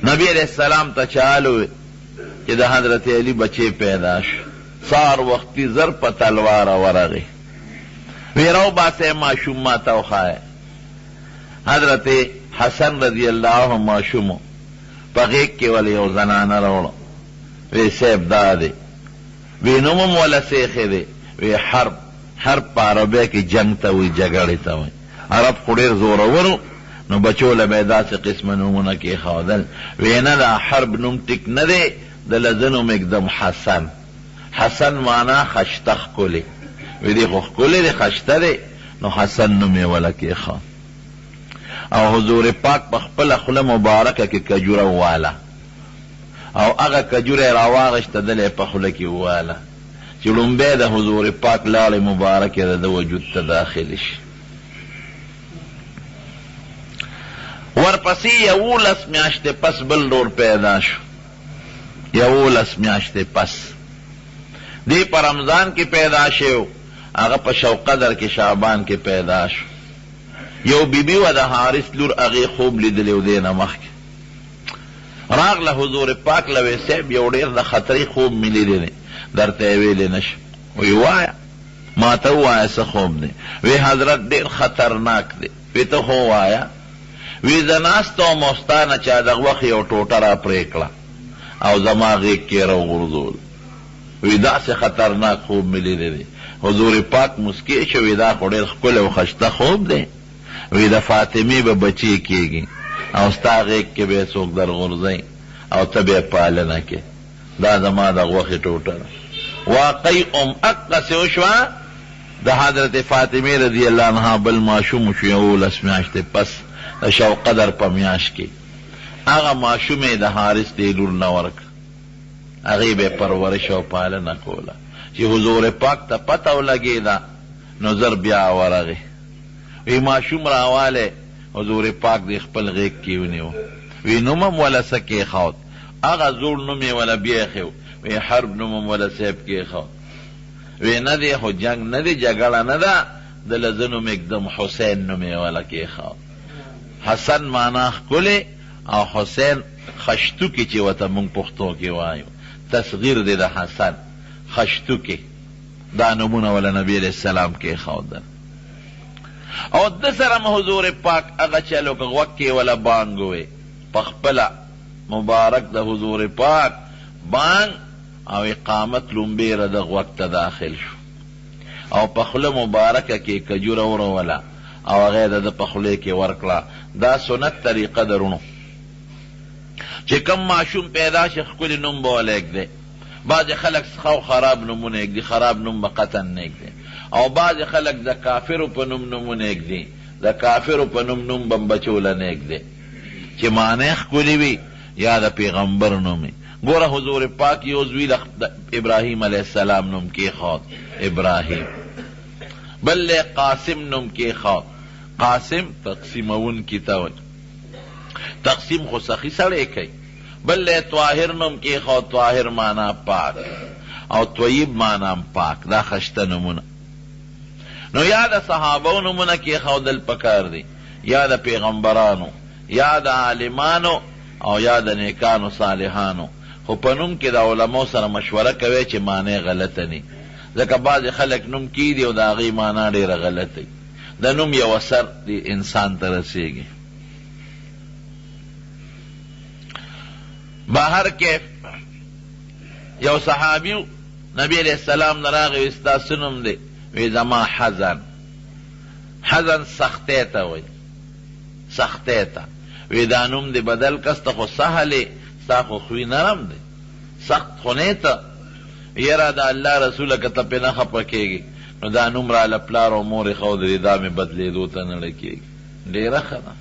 نبی علیہ السلام تا چالو چې د حضرت علی بچے پیدا شو سار وقتی زر په تلوار ورغی ویرو باسه معشوم ما تا وخای حضرت حسن رضی اللہ معشوم پغیق کے ولی او زنانه روڑا وی سیب داده وی نمم ولا سیخه ده وی حرب پا عربی کی جنگ تا وی جگڑی تا وی عرب خودیر زورورو نو بچو لبیدا سے قسم نمونه کی خوادل وی ندا حرب نم تک نده دلزنم اکدم حسن مانا خشتخ کلی وی دی خوخ کلی دی خشته دی نو حسن نمی ولا کی خواد او حضور پاک بخپل خل مبارکه کی کجوره والا او اگه کجوره راواغشت دل پخله کی والا چې لومبه د حضور پاک لاله مبارکه د وجود ته داخل شي ورپسې یولس میاشتې پس بل ډور پیدا شو یولس میاشتې پس دی پر رمضان کې پیدا شو هغه په شو قدر کې شعبان کې پیدا شو یو بیبی و د حارث لور هغې خوب لیدلی و دې نه مخکې راغله حضور پاک لوی صاحب یو ډېر د خطرې خوب مې لیدلی درته یې ویلی نشم وی وایه ما ته ووایه څه خوب دی وی حضرت ډېر خطرناک دی وی ته خو وایه وی زه ناسته وم او ستا نه چا دغه وخت یو ټوټه را پرې کړه او زما غېږ کې یې راوغورځول وی داسې خطرناک خوب مې لیدلی دی حضور پاک مسکی شو وی دا خو ډېر ښکلی او ښایسته خوب دی وی د فاطمې به بچی کېږي او ستا غېږ کې به یې څوک در غورځوي او ته به یې پالنه کې دا زما د غوښې ټوټه ده واقعي اقصې وشوه د حضرت فاطمې رضی الله عنها بل ماشوم شو یولس میاشتې پس د شو قدر په میاشت کې هغه ماشوم یې د حارث دې لور نه ورکړه هغې به یې پرورش او پالنه کوله چې حضور پاک ته پته ولګېده نو زر بیا ورغې وی ماشوم راواله حضور پاک دی خپل غیږ کې ونیو وی نومم ولا څه کېښود هغه زوړ نوم یې ولا بیخو وی حرب نومم ولا صاحب کېښود وی نه دی خو جنگ نه دی جګړه نه ده د لزه نوم اکدم حسین نوم یې ولا کېښود حسن معنا ښکلی او حسین خشتوکي چې ورته موږ پښتو کې وایو تصغیر دی د حسن خشتوکي دا نومونه ولا نبی علیہ السلام کېښودل او د سره حضور پاک هغه چلو که غوږ کې ولا بانګ وی پخپله مبارک د حضور پاک بانگ او اقامت لومبیره د غوږ ته داخل شو او په خوله مبارکه کې کجوره وروله او هغې د په خولې کې ورکړه دا سنت طریقه درونو چې کم معشوم پیدا شي ښکلي نوم به ولې ږدي بعضې خلک څخه خراب نومونه ږدي خراب نوم به قطعا نه ږدي او بعض خلک د کافرو په نوم نومونه ږدي د کافرو په نوم به بچوله نه ږدي چې معنی ښکلي وي یا د پیغمبر نوم ګوره حضور پاک یو زوی د ابراهیم علیه السلام نوم کېښود ابراهیم بل قاسم نوم کېښود قاسم تقسیمونکي ته وایي تقسیم خو سخي سړی کوي بل طاهر نوم کېښود طاهر معنا پاک او طیب معنا پاک دا خشته نومونه نو یا د صحابو نومونه کېښودل پکار دی یا د پیغمبرانو یا د عالمانو او یا د نیکانو صالحانو خو په نوم کې د علماو سره مشوره کوي چې معنی غلطه نه ځکه بعضې خلک نوم کیدي او د هغې معنا ډېره غلطه د نوم یو اثر دی انسان ته رسېږي بهر کې یو صحابي نبی علیہ السلام نه راغی ستا څه نوم دی وی زما حزن حزن سختۍ ته وایي سختۍ ته وی دا نوم دی بدل کسته خو سهلې ستا خو خوی نرم دی سخت خونې ته یره د الله رسوله که ته پې نه خفه کېږي نو دا نوم راله پلار او مور یې ښودلي دا مې بدلېدو ته نه کېږي ډېره ښه ده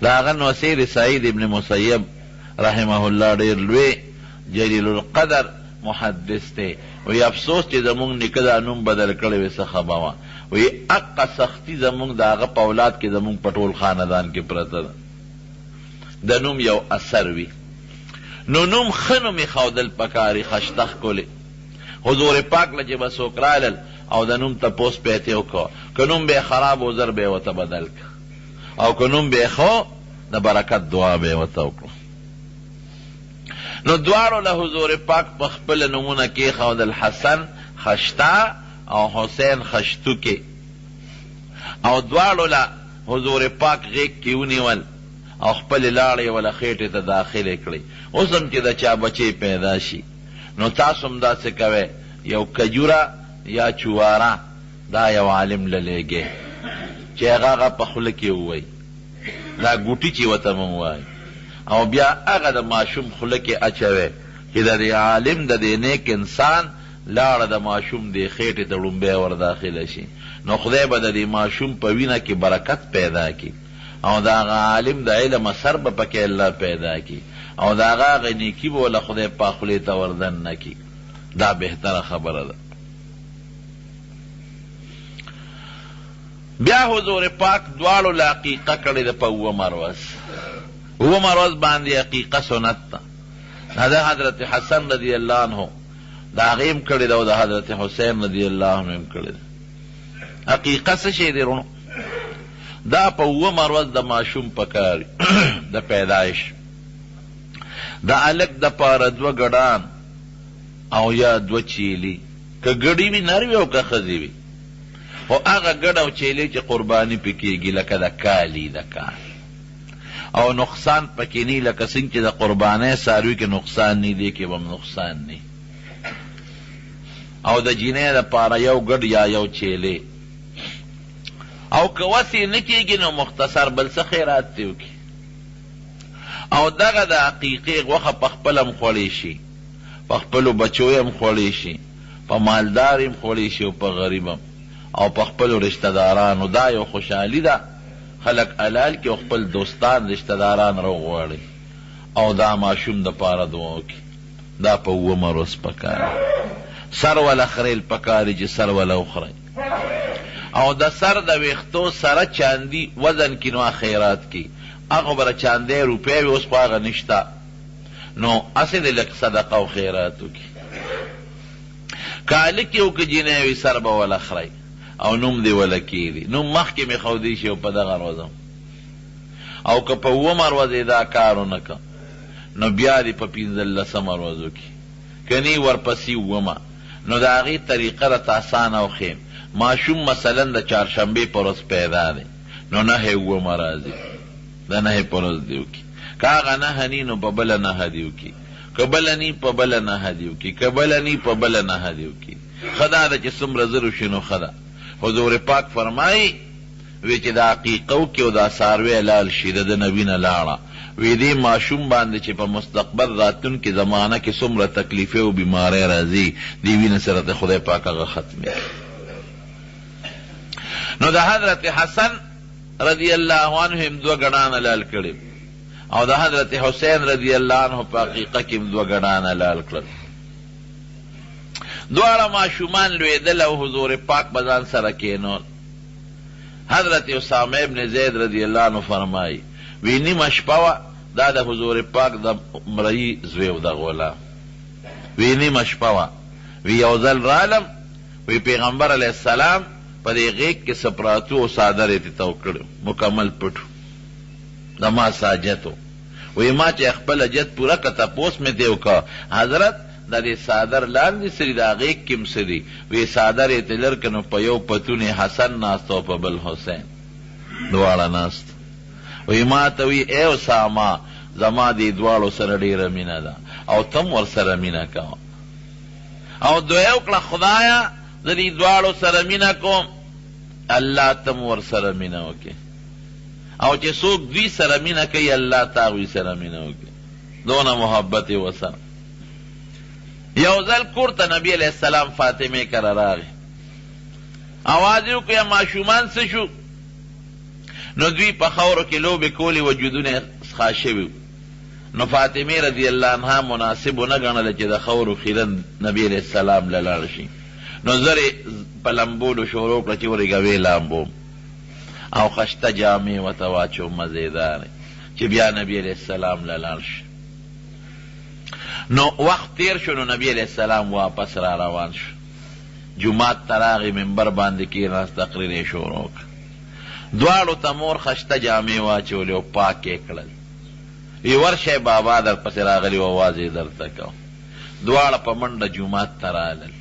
د هغه نوسیر سعید ابن مسیب رحمه الله ډېر لوی جلیل القدر محدث دی وی افسوس چې زمونږ نیکه دا نوم بدل کړی وی څه خبه وه وی اقه سختي زمونږ د هغه په اولاد کې زمونږ په ټول خاندان کې پرته ده د نوم یو اثر وي نو نوم ښه نوم یې ښودل پکاري خشته ښکلې حضور پاک له چې به څوک رالل او د نوم تپوس به یې ترې وکړه که نوم به یې خراب و زر به یې ورته بدل کړه او که نوم به یې ښه د برکت دعا به یې ورته وکړو نو دواړو له حضور پاک په خپل نومونه کېښودل، حسن خشتا او حسین خشتو کې، او دواړو له حضور پاک غیږ کې ونیول او خپلې لاړې وله خېټې ته داخلې کړې. اوس هم چې د چا بچی پیدا شي نو تاسو هم داسې کوئ، یو کجوره یا چواره دا یو عالم للیږئ چې هغه په خوله کې ووایي، دا ګوټي چې ورته مو ووایي، او بیا هغه د ماشوم خوله کې اچوئ چې د دې عالم د دې نیک انسان لاړه د ماشوم دې خېټې ته ړومبی ور داخله شي، نو خدای به د دې ماشوم په وینه کې برکت پیدا کړي، او د هغه عالم د علم اثر به پکې الله پیدا کړي، او د هغه هغه نیکي به وله خدای پاک خولې ته وردن نه کړي. دا بهتره خبره ده. بیا حضور پاک دواړو له عقیقه کړې ده په اوومه ورځ. اوومه ورځ باندې عقیقه سنت ده. د حضرت حسن رضی الله عنه د هغې هم کړې ده او د حضرت حسین رضی الله عنه هم کړې ده. عقیقه څه شی دی رونو؟ دا په اوومه ورځ د ماشوم په کار د پیدایش د هلک دپاره دوه ګډان او یا دوه چیلي، که ګډې وي نر وي او که ښځې وي، خو هغه ګډ او چیلې چې قرباني پې کېږي لکه د کالي د کال، او نقصان پکې نه، لکه څنګه چې د قربانۍ څاروي کې نقصان نه دی، کې به هم نقصان نه. او د جینۍ دپاره یو ګډ یا یو چیلې، او که وسې نه کېږي نو مختصر بل څه خیرات دې وکړي. او دغه د عقیقې غوښه په خپله هم خوړی شي، په خپلو بچو هم خوړی شي، په مالدار هم خوړی شي او په غریب هم، او په خپلو رشته دارانو. دا یو خوشحالي ده، خلک حلال کې او خپل دوستان رشته داران راوغواړي او دا ماشوم دپاره دعا وکړي. دا په اوومه ورځ پکار سر وله خریل پکاري چې سر وله وخورئ، او د سر د ویښتو سره چاندي وزن کې نو خیرات کی، هغه بره چاندی روپۍ وي، اوس خو هغه نشته، نو هسې د لږ صدقه او خیرات وکړي. که هلک یې او که جینۍ وي سر به وله خورئ او نوم دې وله کېږدي. نوم مخکې مې ښودی شي او په دغه ورځ، او که په اوومه ورځ یې دا کار ونه که نو بیا دې په پنځلسمه ورځ وکړي، که نه ورپسې اوومه، نو د هغې طریقه راته اسانه او ښیم. ماشوم مثلا د چهارشنبې په ورځ پیدا دی، نو نهې اوومه راځي، د نهې په ورځ دې وکړي. که هغه نهه ني نو په بله نهه دې وکړي، که بله ني په بله نهه دې وکړي، که بله ني په بله نهه دې وکړي. ښه دا ده چې څومره زر وشي نو ښه ده. حضور پاک فرمایي وی چې د عقیقه وکړي او دا څاروی حلال شي، د ده نه وینه لاړه، وی دې ماشوم باندې چې په مستقبل راتلونکې زمانه کې څومره تکلیفې او بیماری راځي، دې وینه سره د خدای پاک هغه ختموي. نو د حضرت حسن رضی الله عنه هم دوه ګډان حلال کړي، او د حضرت حسین رضی الله عنه په عقیقه کې هم دوه ګډان حلال کړل. دواړه ماشومان لوېدل او حضور پاک به ځان سره کېنول. حضرت اسامه ابن زید رضی الله عنه فرمایي وی نیمه شپه وه، دا د حضور پاک د مرئي زوی و د غلام، وی نیمه شپه وه، وی یو ځل رالم، وی پیغمبر علیه السلام په دې غیږ کې سپراتو او څادر یې تاو کړی، مکمل پټو، د ما ساجت و. وی ما چې خپله جت پوره که تپوس مې دې وکړه حضرت د دې څادر لاندې څه دي، د غیږ کې هم څه دي؟ وی څادر یې ته لر که نو په یو پتون حسن ناست او په بل حسین، دواړه ناست. وی ما ته وی ای اسامه زما دې دواړو سره ډېره مینه ده او تم ورسره مینه کوه، او دعا وکړه خدایه زه دې دواړو سره مینه کوم، الله تم ورسره مینه وکړي، او چې څوک دوی سره مینه کوي الله تا هغوی سره مینه وکړي. دونه محبت یې ورسره. یو ځل کور ته نبی علیه السلام فاطمې کره راغی، اواز یې وکړ یا ماشومان څه شو؟ نو دوی په خاورو کې لوبې کولې، وجودونه څښا شوي. نو فاطمې رضی الله عنها مناسب ونه ګڼله چې د خاورو خیرن نبی علیه السلام له لاړ شي، نو زر یې په لمبولو شروع کړه چې ورېږه ویې لامبوم، او خشته جامې ورته واچو مزېدارې چې بیا نبی علیه السلام له لاړ شي. نو وخت تیر شو، نو نبی علیه السلام واپس را روان شو، جماعت ته راغی، منبر باندې کېناست، تقریر یې شروع کړ. دواړو ته مور خشته جامې واچولې او پاک یې کړل. وی ورشئ بابا در پسې راغلی و آواز یې درته کو. دواړه په منډه جومات ته رالل.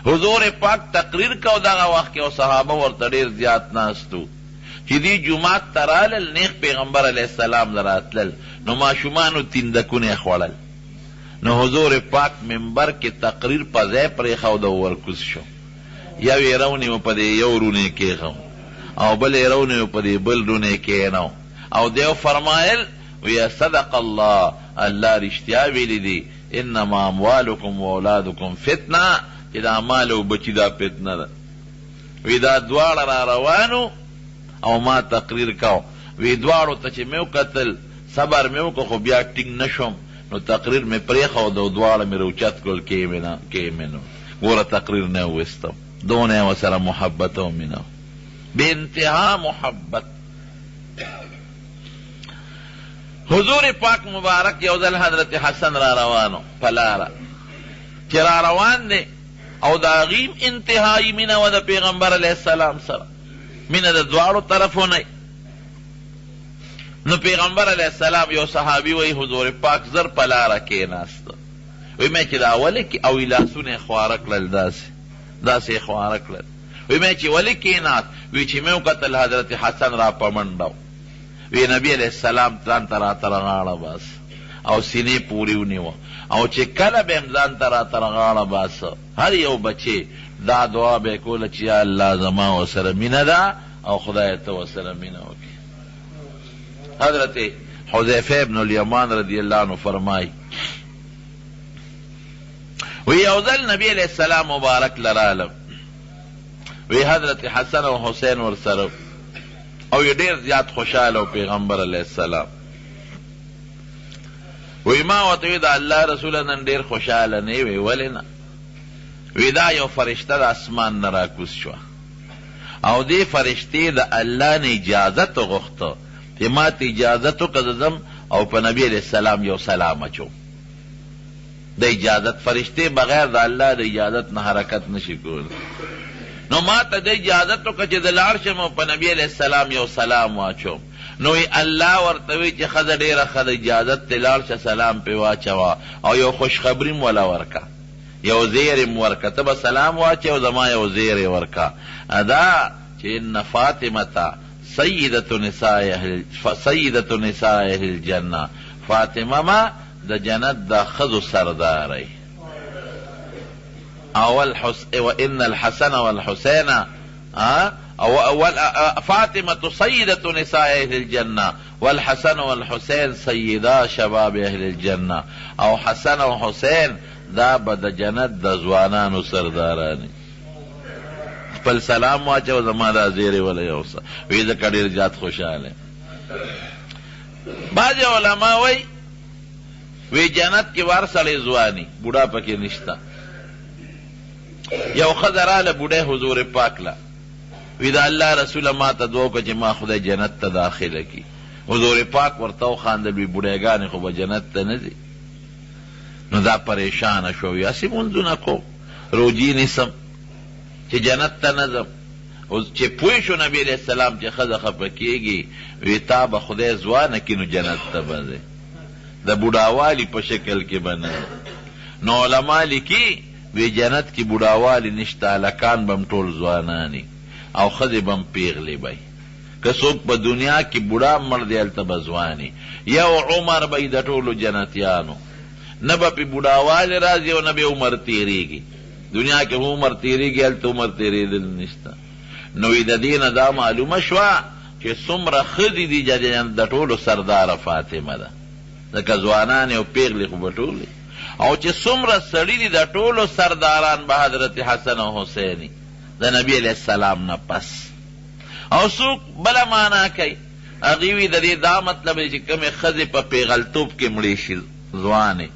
حضور پاک تقریر کو دغه وخت کې او صحابه ورته ډېر زیات ناستو چې دی جومات ته رالل، نیغ پیغمبر علیه السلام له راتلل، نو ماشومانو تیندکونه خوړل. نو حضور پاک منبر کې تقریر په ځای پرېښود او ورکوز شو. یو یې رونیو په دې یو رونې کېښو او بل یې رونیو په دې بل رونې کېنو او دیو فرمایل وی صدق الله، الله رښتیا ویلی دی، انما اموالکم و اولادکم فتنه، چې دا مال او بچی دا فتنه ده. وی دا دواړه را روانو او ما تقریر کو. وی دواړو ته چې مې وکتل صبر مې وکړو خو بیا ټینګ نشوم، نو تقریر مې پرېښود او دواړه مې روچت کړل کېمې نو ګوره تقریر نه وویستم. دونه یې ورسره محبت او مینه بې انتها محبت. حضور پاک مبارک یو ځل حضرت حسن را روانو په لاره چې را روان دی او د هغې انتهایي مینه وه د پیغمبر علیه السلام سره، مینه د دواړو طرفونه. نو پیغمبر علیه السلام یو صحابي وی حضور پاک زر په لاره کېناسته. وی مې چې دا ولې کې او لاسونه یې خواره کړل، داسې یې خواره کړل. وی مې چې ولې کېناست؟ وی چې مې وکتل حضرت حسن را په منډه وی نبی علیہ السلام ځان ته راته رغاړه باس او سینې پورې ونیوه او چې کله به م ځان ته راته رغاړه باسه هر یو بچی دا دعا به یې کوله چې یا الله زما ورسره مینه ده او خدای ته ورسره مینه وکړي. حضرت حذیفه ابن الیمان رضی الله عنه فرمایي وی یو ځل نبی علیہ السلام مبارک لرالم، وی حضرت حسن او حسین ورسره او یې ډېر زیات خوشحاله و پیغمبر علیه السلام. وی ما ورته وی د الله رسوله نن ډېر خوشحاله نه وی، ولې نه؟ وی دا یو فرشته د اسمان نه راکوز شوه او دې فرشتې د الله نه اجازت غوښته چې ما ته اجازت وکړه ځم او په نبي علیه السلام یو سلام اچوم. د اجازت فرشتې بغیر د الله د اجازت نه حرکت نشي کولی. نو ما ته د اجازت وکړه چې د لاړ شم او په نبي علیه السلام یو سلام واچوم. نو الله ورته وی چې ښځه ډېره ښه د اجازت ته لاړ شه، سلام پې واچوه او یو خوشخبري م وله ورکه، یو زیری م ورکه. ته به سلام واچې او زما یو زیری ورکه، ادا چې ان فاطمه سیدة نساء اهل الجنه، فاطمه ما د جنت د ښځو سرداری. وإن الحسن والحسين فاطمة سيدة نساء أهل الجنة والحسن والحسين سيدا شباب أهل الجنة، او حسن و حسين دا بد جنت د ځوانانو سردارانی. خپل سلام واچو زما دا زیری ولا یوسه وی ځکه ډېر زیات خوشحاله. بعض علما وی جنت کې وار سړی ځواني بوډا پکې نشته. یو ښځه راله بوډۍ حضور پاک له وی دا الله رسوله ما ته دعا وکړه چې ما خدای جنت ته داخله کړي. حضور پاک ورته وخاندل وی بوډیګانې خو به جنت ته نه ځي. نو دا پریشانه شو، وی هسې مونځونه کوم روجي نیسم چې جنت ته نه ځم. چې پوه شو نبي علیه السلام چې ښځه خفه کېږي وی تا به خدای ځوانه کړي نو جنت ته به ځې، د بوډاوالي په شکل کې به نه. نو علما لیکي وی جنت کې بوډاوالی نشته، هلکان به م ټول ځوانانی او ښځې به م پیغلې بی. که څوک په دنیا کې بوډا مړ دی هلته به ځواني، یو عمر به د ټولو جنتیانو، نه به پې بوډاوالی راځي او نه به عمر تېرېږي. دنیا کې عمر تېرېږي، هلته عمر تېرېدل نشته. نو د دې نه دا معلومه شوه چې څومره ښځې دي د ټولو سرداره فاطمه ده، ځکه ځوانانې او پیغلې خو به ټولې، او چې څومره سړي دي د ټولو سرداران به حضرت حسن او حسیني د نبی علیه السلام نه پس. او څوک بله معنا کوي هغې وي د دې دا مطلب دی چې کومې ښځې په پیغلتوب کې مړې شي ځوانې،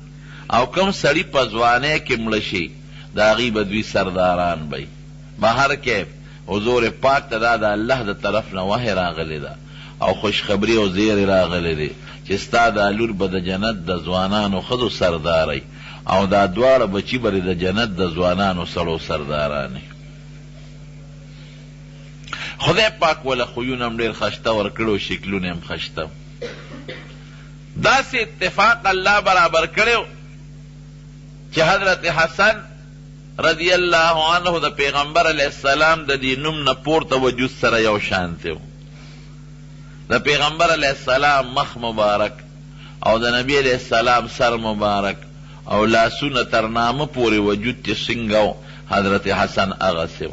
او کوم سړي په ځوانۍ کې مړه شي د هغې به دوی سرداران به. بهر کې حضور پاک ته دا د الله د طرف نه وحی راغلی ده او خوشخبري او زیری راغلی دی چې ستا دا لور به د جنت د ځوانانو ښځو سرداری او دا دواړه بچي به د جنت د ځوانانو سړو سردارانی. خدای پاک وله خویونه هم ډېر خشته ورکړو، شکلونه هم خشته. داسې اتفاق الله برابر کړو چې حضرت حسن رضی الله عنه د پیغمبر علیه السلام د دې نوم نه پورته وجود سره یو شانتی و. د پیغمبر علیه السلام مخ مبارک او د نبی علیه السلام سر مبارک او لاسونه تر نامه پورې وجود چې څنګه و حضرت حسن هغسې و.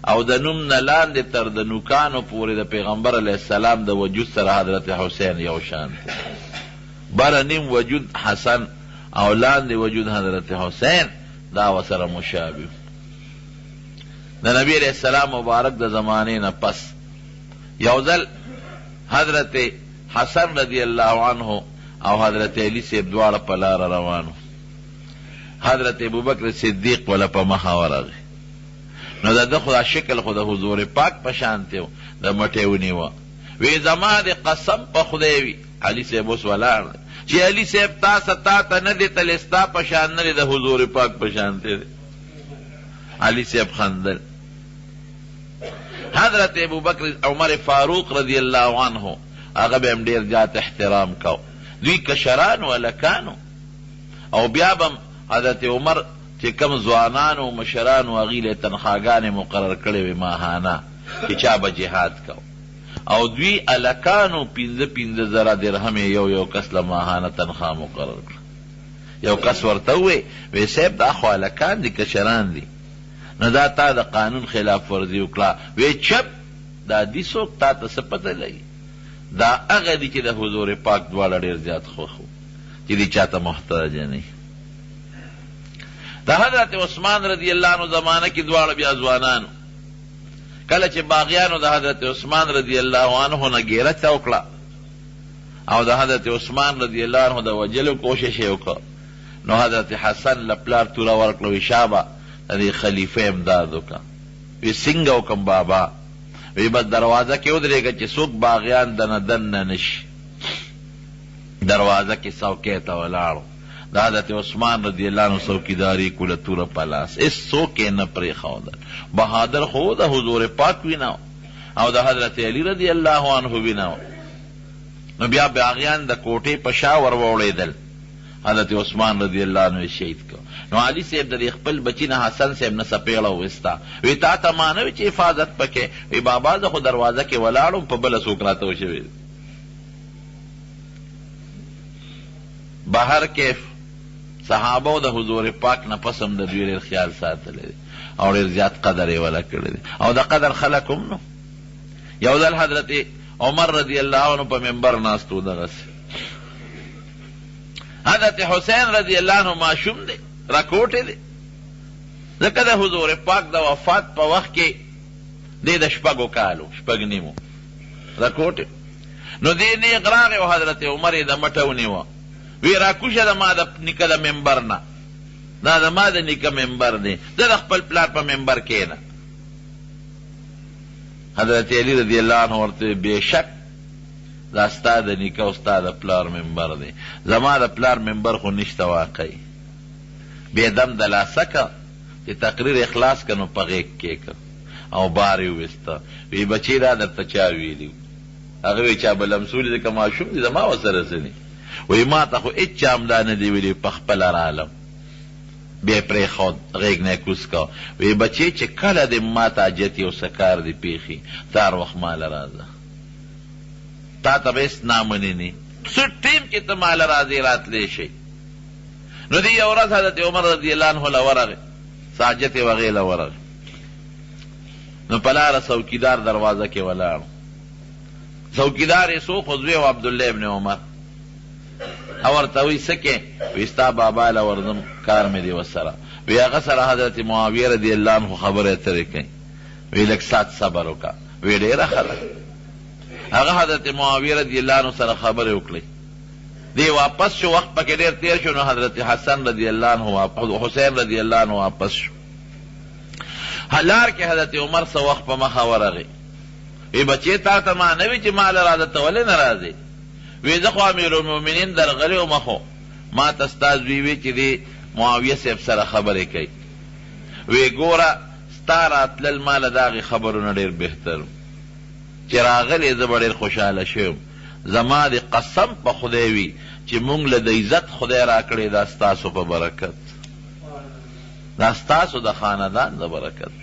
او د نوم نه لاندې تر د نوکانو پورې د پیغمبر علیه السلام د وجود سره حضرت حسین یو شانتی. بره نیم وجود حسن او لاندې وجود حضرت حسین دا وسره مشابه. د نبی علیہ السلام مبارک د زمانې نه پس یو ځل حضرت حسن رضی الله عنه او حضرت علی صاحب دواړه په لاره روانو. حضرت ابوبکر صدیق ولا په مخه ورغی. نو د ده خو دا شکل خو د حضور پاک په شانتی و، د مټې ونیوه. وی زما د قسم په خدای وي علي صاحب اوس ولاړ دی چې علي صاحب تا ته نه دی تللی ستا په شان نه دی د حضور پاک په شانتی دی. علي صاحب خندل. حضرت ابوبکر عمر فاروق رضی الله عنه هغه به هم ډېر زیات احترام کو. دوی کشران و لکانو او بیا به حضرت عمر چې کم ځوانان و مشران و هغوی له تنخواګانې مقرر کړې وې ماهانه چې چا به جهاد کو. او دوی الکانو 15,000 درهم یو کس له ماهانه تنخوا مقرر کړه. یو کس ورته ووی وی صاحب دا خو الکان دي کشران دي، نو دا تا د قانون خلاف ورزي وکړه. وی چپ دا دي څوک تا ته څه پته لګي؟ دا هغه دي چې د حضور پاک دواړه ډېر زیات خوښ و چې دي چاته محتاج نه. د حضرت عثمان رضی الله عنه زمانه کې دواړه بیا ځوانانو. کله چې باغیانو د حضرت عثمان رضی الله عنه نه ګیره چا وکړه او د حضرت عثمان رضی الله عنه د وجلو کوشش یې وکړ، نو حضرت حسن له پلار توره ورکړه وی شابه د دې خلیفه امداد وکړه. وی څنګه وکړم بابا؟ وی بس دروازه کې ودرېږه چې څوک باغیان دنه دننه نشي. دروازه کې څوکۍ ته ولاړو. د حضرت عثمان رضی الله عنه څوکیداري کوله توره په لاس، هېڅوک یې نه پرېښودل. بهادر خو د حضور پاک وینه او د حضرت علی رضی الله عنه وینه. نو بیا باغیان د کوټې په شا ور ووړېدل. حضرت عثمان رضی الله عنه شهید کړ. نو علي صاحب د خپل بچي نه حسن صاحب نه څپېړه وویسته. وی تا ته ما نه وي چې حفاظت پکې؟ وی بابا زه خو دروازه کې ولاړم په بله څوک راته وشوي. بهر کیف صحابو د حضور پاک نه پس هم د دوی ډېر خیال ساتلی دی او ډېر زیات قدر یې وله کړی دی او د قدر خلک هم نو. یو ځل حضرت عمر رضی الله عنه په منبر ناست و دغسې. حضرت حسین رضی الله عنه ماشوم دی، راکوټی دی، ځکه د حضور پاک د وفات په وخت کې دی د 6 کالو 6 نیمو راکوټی. نو دی نیغ راغی او حضرت عمر یې د مټه ونیوه. وی راکوشه د ما د نیکه د منبر نه، دا د ما د نیکه منبر دی، زه د خپل پلار په منبر کښېنه. حضرت علی رضی الله عنه ورته بېشک دا ستا د نیکه او ستا د پلار منبر دی، زما د پلار منبر خو نشته واقعي. بې دم د لاسه که چې تقریر اخلاص که نو په غېږ کېږه او بار یې وویسته. وی بچې دا درته چا ویلي؟ هغه وی چا به لمسولي دی که ماشوم دی زما ورسره څه دي؟ وی ما ته خو هېڅ چا هم دا نه دی ویلي، په خپله رالم. بیا یې پرېښود، غېږ نه یې کوز کو. وی بچې چې کله دې ما ته حاجت یو څه کار دي پېښي ته هر وخت ماله راځه، تا ته به هېڅ نامنې نه څه ټیم کې ته ماله راځې راتلی شئ. نو دی یو ورځ حضرت عمر رضی الله عنه له ورغې، څه حاجت یې وغې له ورغې. نو په لاره څوکیدار دروازه کې ولاړ. څوکیدار یې څوک و؟ زوی و عبدالله ابن عمر. او ورته وی څه کې؟ وی ستا بابا له ورځم، کار مې دی ورسره. وی هغه سره حضرت معاویه رضی الله عنه خبرې اترې کوي. وی لږ سات صبر وکړه. وی ډېره ښه ده. هغه حضرت معاویه رضی الله عنه سره خبرې وکړې. دی واپس شو، وخت پکې ډېر تېر شو. نو حضرت حسن رضی الله عنه حسین رضی الله عنه واپس شو. لار کې حضرت عمر څه وخت په مخه ورغی. وی بچې تا ته ما نه وي چې ما له راځه ته ولې نه راځې؟ وی زه خو امیرالمؤمنین درغلی وم، خو ما ته ستا زوی وی چې دی معاویه صاحب سره خبرې کوي. وی ګوره ستا راتلل ما له د هغې خبرو نه ډېر بهتر چې راغلی زه به ډېر خوشحاله شوم. زما د قسم په خدای وي چې مونږ له د عزت خدای را کړی دا ستاسو په برکت، دا ستاسو د خاندان د برکت.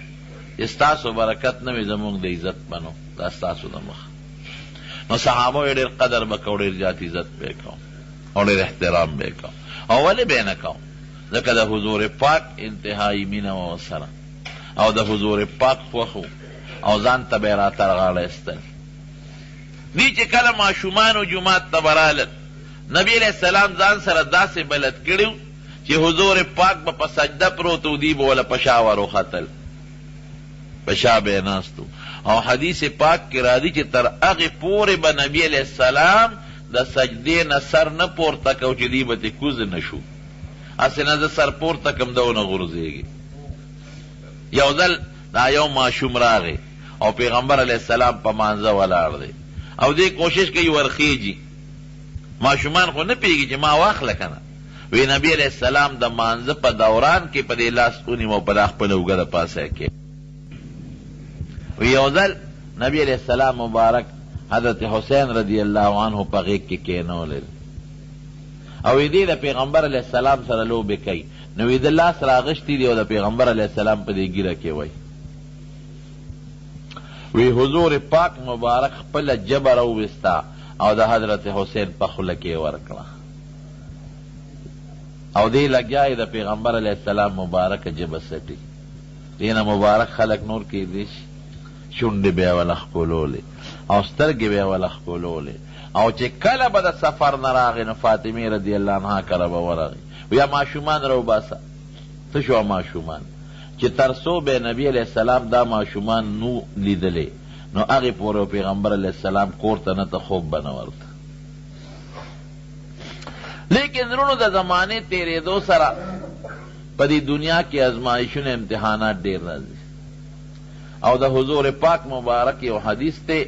چې ستاسو برکت نه وي زمونږ د عزت بنو، دا ستاسو د مخ. نو صحابه یې ډېر قدر به کو، ډېر زیات عزت به کو او ډېر احترام به کو. او ولې به نه کو؟ ځکه د حضور پاک انتهایی مینه وه سره، او د حضور پاک خوښ و، او ځان ته به یې را ترغاړه ایستل. دی چې کله ماشومانو جومات ته به رالل، نبی علیہ السلام ځان سره داسې بلد کړي چې حضور پاک به په سجده پروت و، دی به وله په شا وروختل، په شا به یې ناست و. او حدیث پاک کې راځي چې تر هغې پورې به نبی علیہ السلام د سجدې نه سر نه پورته کو چې دی به ترې کوز نه شو. هسې نه زه سر پورته کم ده ونه غورځېږي. یو ځل دا یو ماشوم راغی او پیغمبر علیہ السلام په مانځه ولاړ دی، او دی کوشش کوي ورخیجي. ماشومان خو نه پوهېږي چې ما واخله که نه. وی نبی علیہ السلام د مانځه په دوران کې په دې لاس ونیو، په دا خپله اوږه د پاسه کې. وی یو ځل نبی علیہ السلام مبارک حضرت حسین رضی اللہ عنہ په غیږ کې کېنولل، او دې د پیغمبر علیہ السلام سره لوبې کوي. نو د لاس راغشتي دی او د پیغمبر علیہ السلام په دې ګیره کې وی. وی حضور پاک مبارک خپله جبه راوویسته او د حضرت حسین په خوله کې ورکړه، او دې لګیا د پیغمبر علیہ السلام مبارک جبه سټي. دینه مبارک خلک نور کېدی شي، شونډې به یې وله ښکلولې او سترګې به یې وله ښکلولې. او چې کله به د سفر نه راغی نو فاطمې رضی الله عنها کره به ورغی، ویا ماشومان راوباسه. څه شوه ماشومان؟ چې تر څو به نبی علیہ السلام دا ماشومان نو لیدلې، نو هغې پورې پیغمبر علیہ السلام کور ته نه ته خوب به نه ورته. لیکن وروڼو د زمانې تېرېدو سره په دې دنیا کې ازمایښونه امتحانات ډېر راځي. او د حضور پاک مبارک یو حدیث ته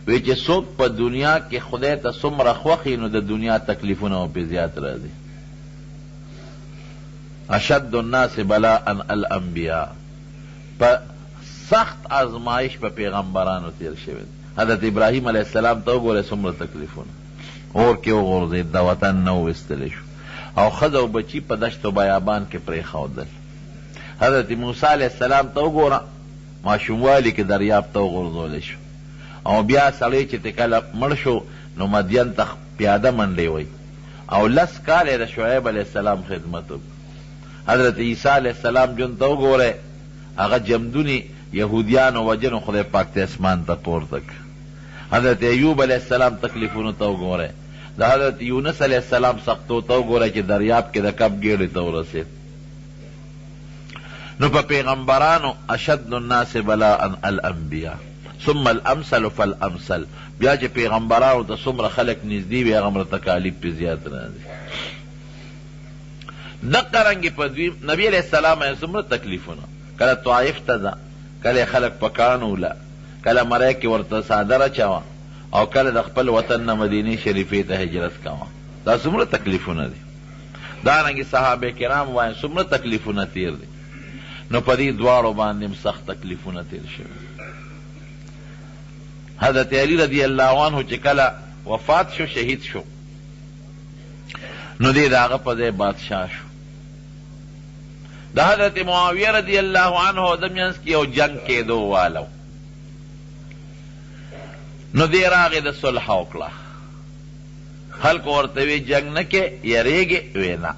وی چې څوک په دنیا کې خدای ته څومره خوښ نو د دنیا تکلیفونه پې زیات راځي. اشد الناس بلاء الانبیاء، په سخت ازمایش په پیغمبرانو تیر شوی. حضرت ابراهیم علیہ السلام ته وګوره څومره تکلیفونه، اور کې وغورځېد، د وطن نه وویستلی شو، او ښځه او بچي په دشت و بیابان کې پرېښودل. حضرت موسی علیہ السلام ته وګوره ماشوموالي کې دریاب ته وغورځولی شو، او بیا سړی چې کله مړ شو نو مدین ته پیاده منډې وی، او 10 کال یې د شعیب علیہ السلام خدمت وکړ. حضرت عیسی علیہ السلام جون ته وګورئ، هغه جمدونی یهودیانو وجنو خدای پاک ته اسمان ته پورته کړ. حضرت ایوب علیہ السلام تکلیفونو ته وګورئ، د حضرت یونس علیہ السلام سختو ته وګورئ چې دریاب کې د کب ګیړې ته ورسېد. نو په پیغمبرانو اشد الناس بلاء الانبیاء ثم الامثل فالامثل، بیا چې پیغمبرانو ته څومره خلک نږدې وي هغومره تکالیف پې زیات راځي. دقه رنګې په نبي علیہ السلام یې څومره تکلیفونه، کله طائف ته ځه، کله خلک په کاڼو وله، کله مری کې ورته څادر اچوه، او کله د خپل وطن نه مدینې شریفې ته هجرت کوه. دا څومره تکلیفونه دي. دارنګې صحابه کرام وایي څومره تکلیفونه تیر دي. نو په دې دواړو باندې سخت تکلیفونه تیر شوي. حضرت علی رضی اللہ عنہ چې کله وفات شو، شهید شو، نو دې د هغه په ځای بادشاه شو. د حضرت معاویه رضی اللہ عنہ د منځ کې یو جنگ کېدو والو، نو دې راغې د صلح وکړه. خلکو ورته وی جنگ نه کې یریږې، وی نه،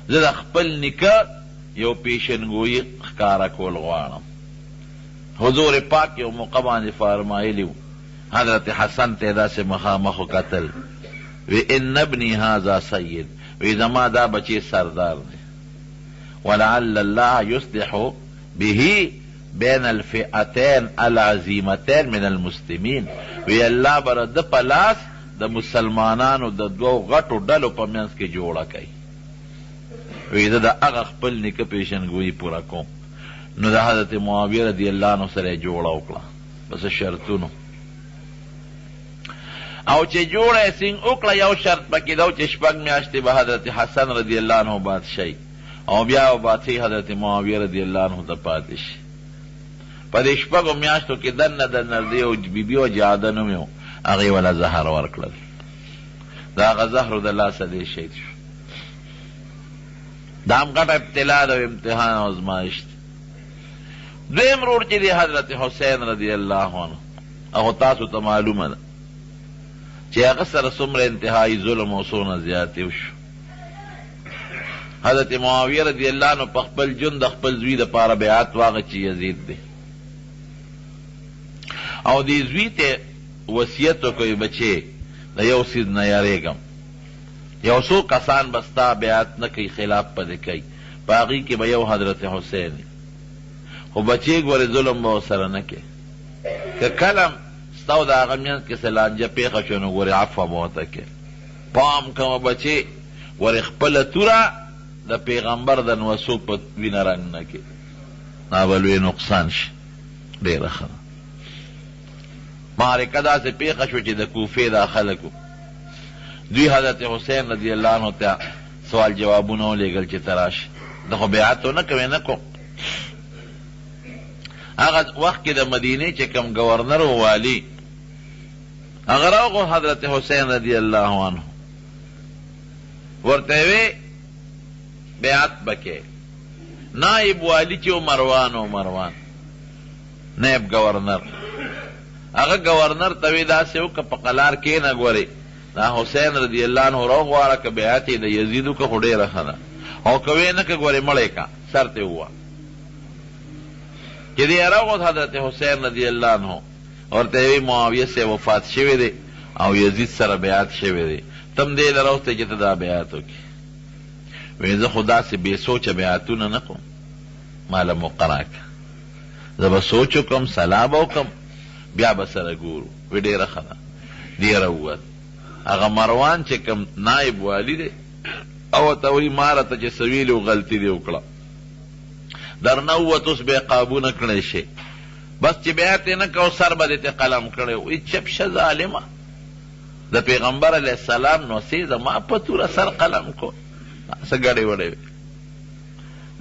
زه د خپل نیکه یو پیشنګویي ښکاره کول غواړم. حضور پاک یو موقع باندې فرمایلی و، حضرت حسن ته داسې مخامخ وکتل، وی ان ابنی هذا سید، وی زما دا بچی سردار دی، ولعل الله یصلح به بین الفئتین العظیمتین من المسلمین، وی الله بر د پلاس د مسلمانانو د دوو غټو ډلو په منځ کې جوړه کوي. وی زه د هغه خپل نیکه پیشنګویي پوره کوم. نو د حضرت معاویه رضی اللہ عنہ سره یې جوړه وکړه پس شرطونو، او چې جوړه یې سینګ وکړه، یو شرط پکې دا و چې 6 میاشتې به حضرت حسن رضی اللہ عنہ بادشاهي، او بیا به بادشاهي حضرت معاویه رضی اللہ عنہ ته پاتې شي. په دې 6 میاشتو کې دنه د نردې او بیبي او جاده نوم یو هغې وله زهر ورکړل. د هغه زهرو د لاسه دی شهید شو. دا هم غټه ابتلا ده او امتحان او ازمایش دی. دویم ورور چې دی حضرت حسین رضی الله عنه، هغه تاسو ته معلومه ده چې هغه سره څومره انتهایی ظلم او څونه زیاتې وشو. حضرت معاویه رضی الله عنه په خپل ژوند د خپل زوی دپاره بیعت واغه چې یزید دی، او دې زوی ته وصیت وکړي بچې د یو څیز نه یارېږم، یو څو کسان به ستا بیعت نه کوي، خلاف پدې کوي، په هغې کې به یو حضرت حسین وي، خو بچې ګورې ظلم به ورسره نه کوې. که کله ستا او د هغه منځ کې څه لانجه پېښه شوه نو ګورې عفوه به ورته کوې. پام کوه بچې، ګورې خپله توره د پیغمبر د نوسو په وینه رنګ نه کې، دا به لوی نقصان شي. ډېره ښه ده. معرکه داسې پېښه شوه چې د کوفې دا خلکو دوی حضرت حسین رضی الله عنه ته سوال جوابونه ولېږل چې ته راشي. ده خو بیعت ونه کوې نه کوم. هغه وخت کې د مدینې چې کوم ګورنر و والي هغه راغو حضرت حسین رضی الله عنه ورته وی بیعت بکې. نائب والی چې مروان نائب گورنر، هغه گورنر ته وی داسې وکړه په قلار کښېنه ګورې دا حسین رضی الله عنه راوغواړه که بیعت یې د یزید وکړه خو ډېره ښه ده، او که ویې نه که ګورې مړی که سر ته ووه. چې دی راغود حضرت حسین رضی الله عنه ورته وی معاویه صاحب وفات شوی دی او یزید سره بیعت شوی دی، تم دې لراوستی چې ته دا بیعت وکړې. وی زه خو داسې بې سوچه بیعتونه نه کوم، ماله مقرره که زه به سوچ وکړم، سلا به وکړم، بیا به سره ګورو. وی ډېره ښه ده. دی راووت. هغه مروان چې کوم نائب والي دی او ورته وایي ما راته چې څه ویلي و غلطي دې وکړه، در نه ووت، اوس به یې قابو نه کړی شي، بس چې بیعت یې نه کو سر به دې ته قلم کړی. وایي چپ شه ظالمه، د پیغمبر علیه السلام نوسې زما په توره سر قلم کو. څه ګډې وډې وې.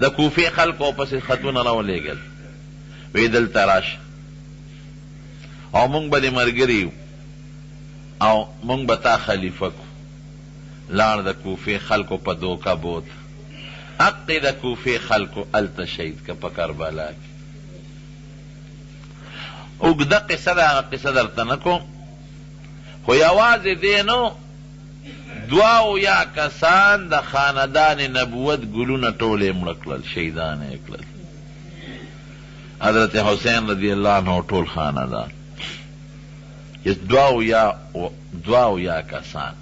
د کوفې خلکو پسې خطونه راولېږل، وی دلته راشه او مونږ به دې ملګري یو او مونږ به تا خلیفه کو. لاړ د کوفې خلکو په دوکه بوت. حقې د کوفې خلکو هلته شهید که په کربلا کې. اوږده قصه ده، هغه قصه درته نه کوم، خو یوازې دی نو 2 کسان د خاندان نبوت ګلونه ټول یې مړه کړل، شهیدان یې کړل. حضرت حسین رضی الله عنه ټول خاندان، 2 کسان،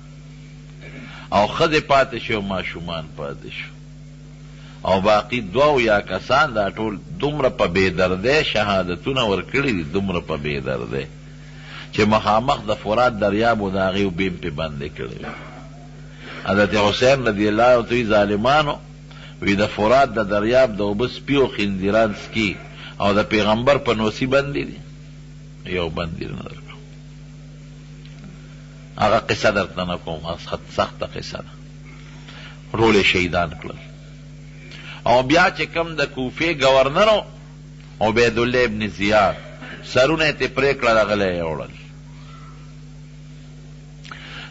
او ښځې پاتې شو، ماشومان پاتې شو، او باقي 2 کسان دا ټول دومره په بېدردۍ شهادتونه ورکړي دي، دومره په بېدردۍ چې مخامخ د فرات دریاب و د هغې اوبې پې بندې کړې. حضرت حسین رضی الله عنه ته ظالمانو وی د فرات د دریاب د اوبه سپي او خنزیران سکي، او د پیغمبر په نوسي بندې دي، یو بندې نه درکړو. هغه قصه درته نه کوم، سخته قصه ده. ټول یې شهیدان کړل. او بیا چې کوم د کوفې گورنر عبیدالله ابن زیاد سرونه یې ترې پرې کړل، هغه یې وړل.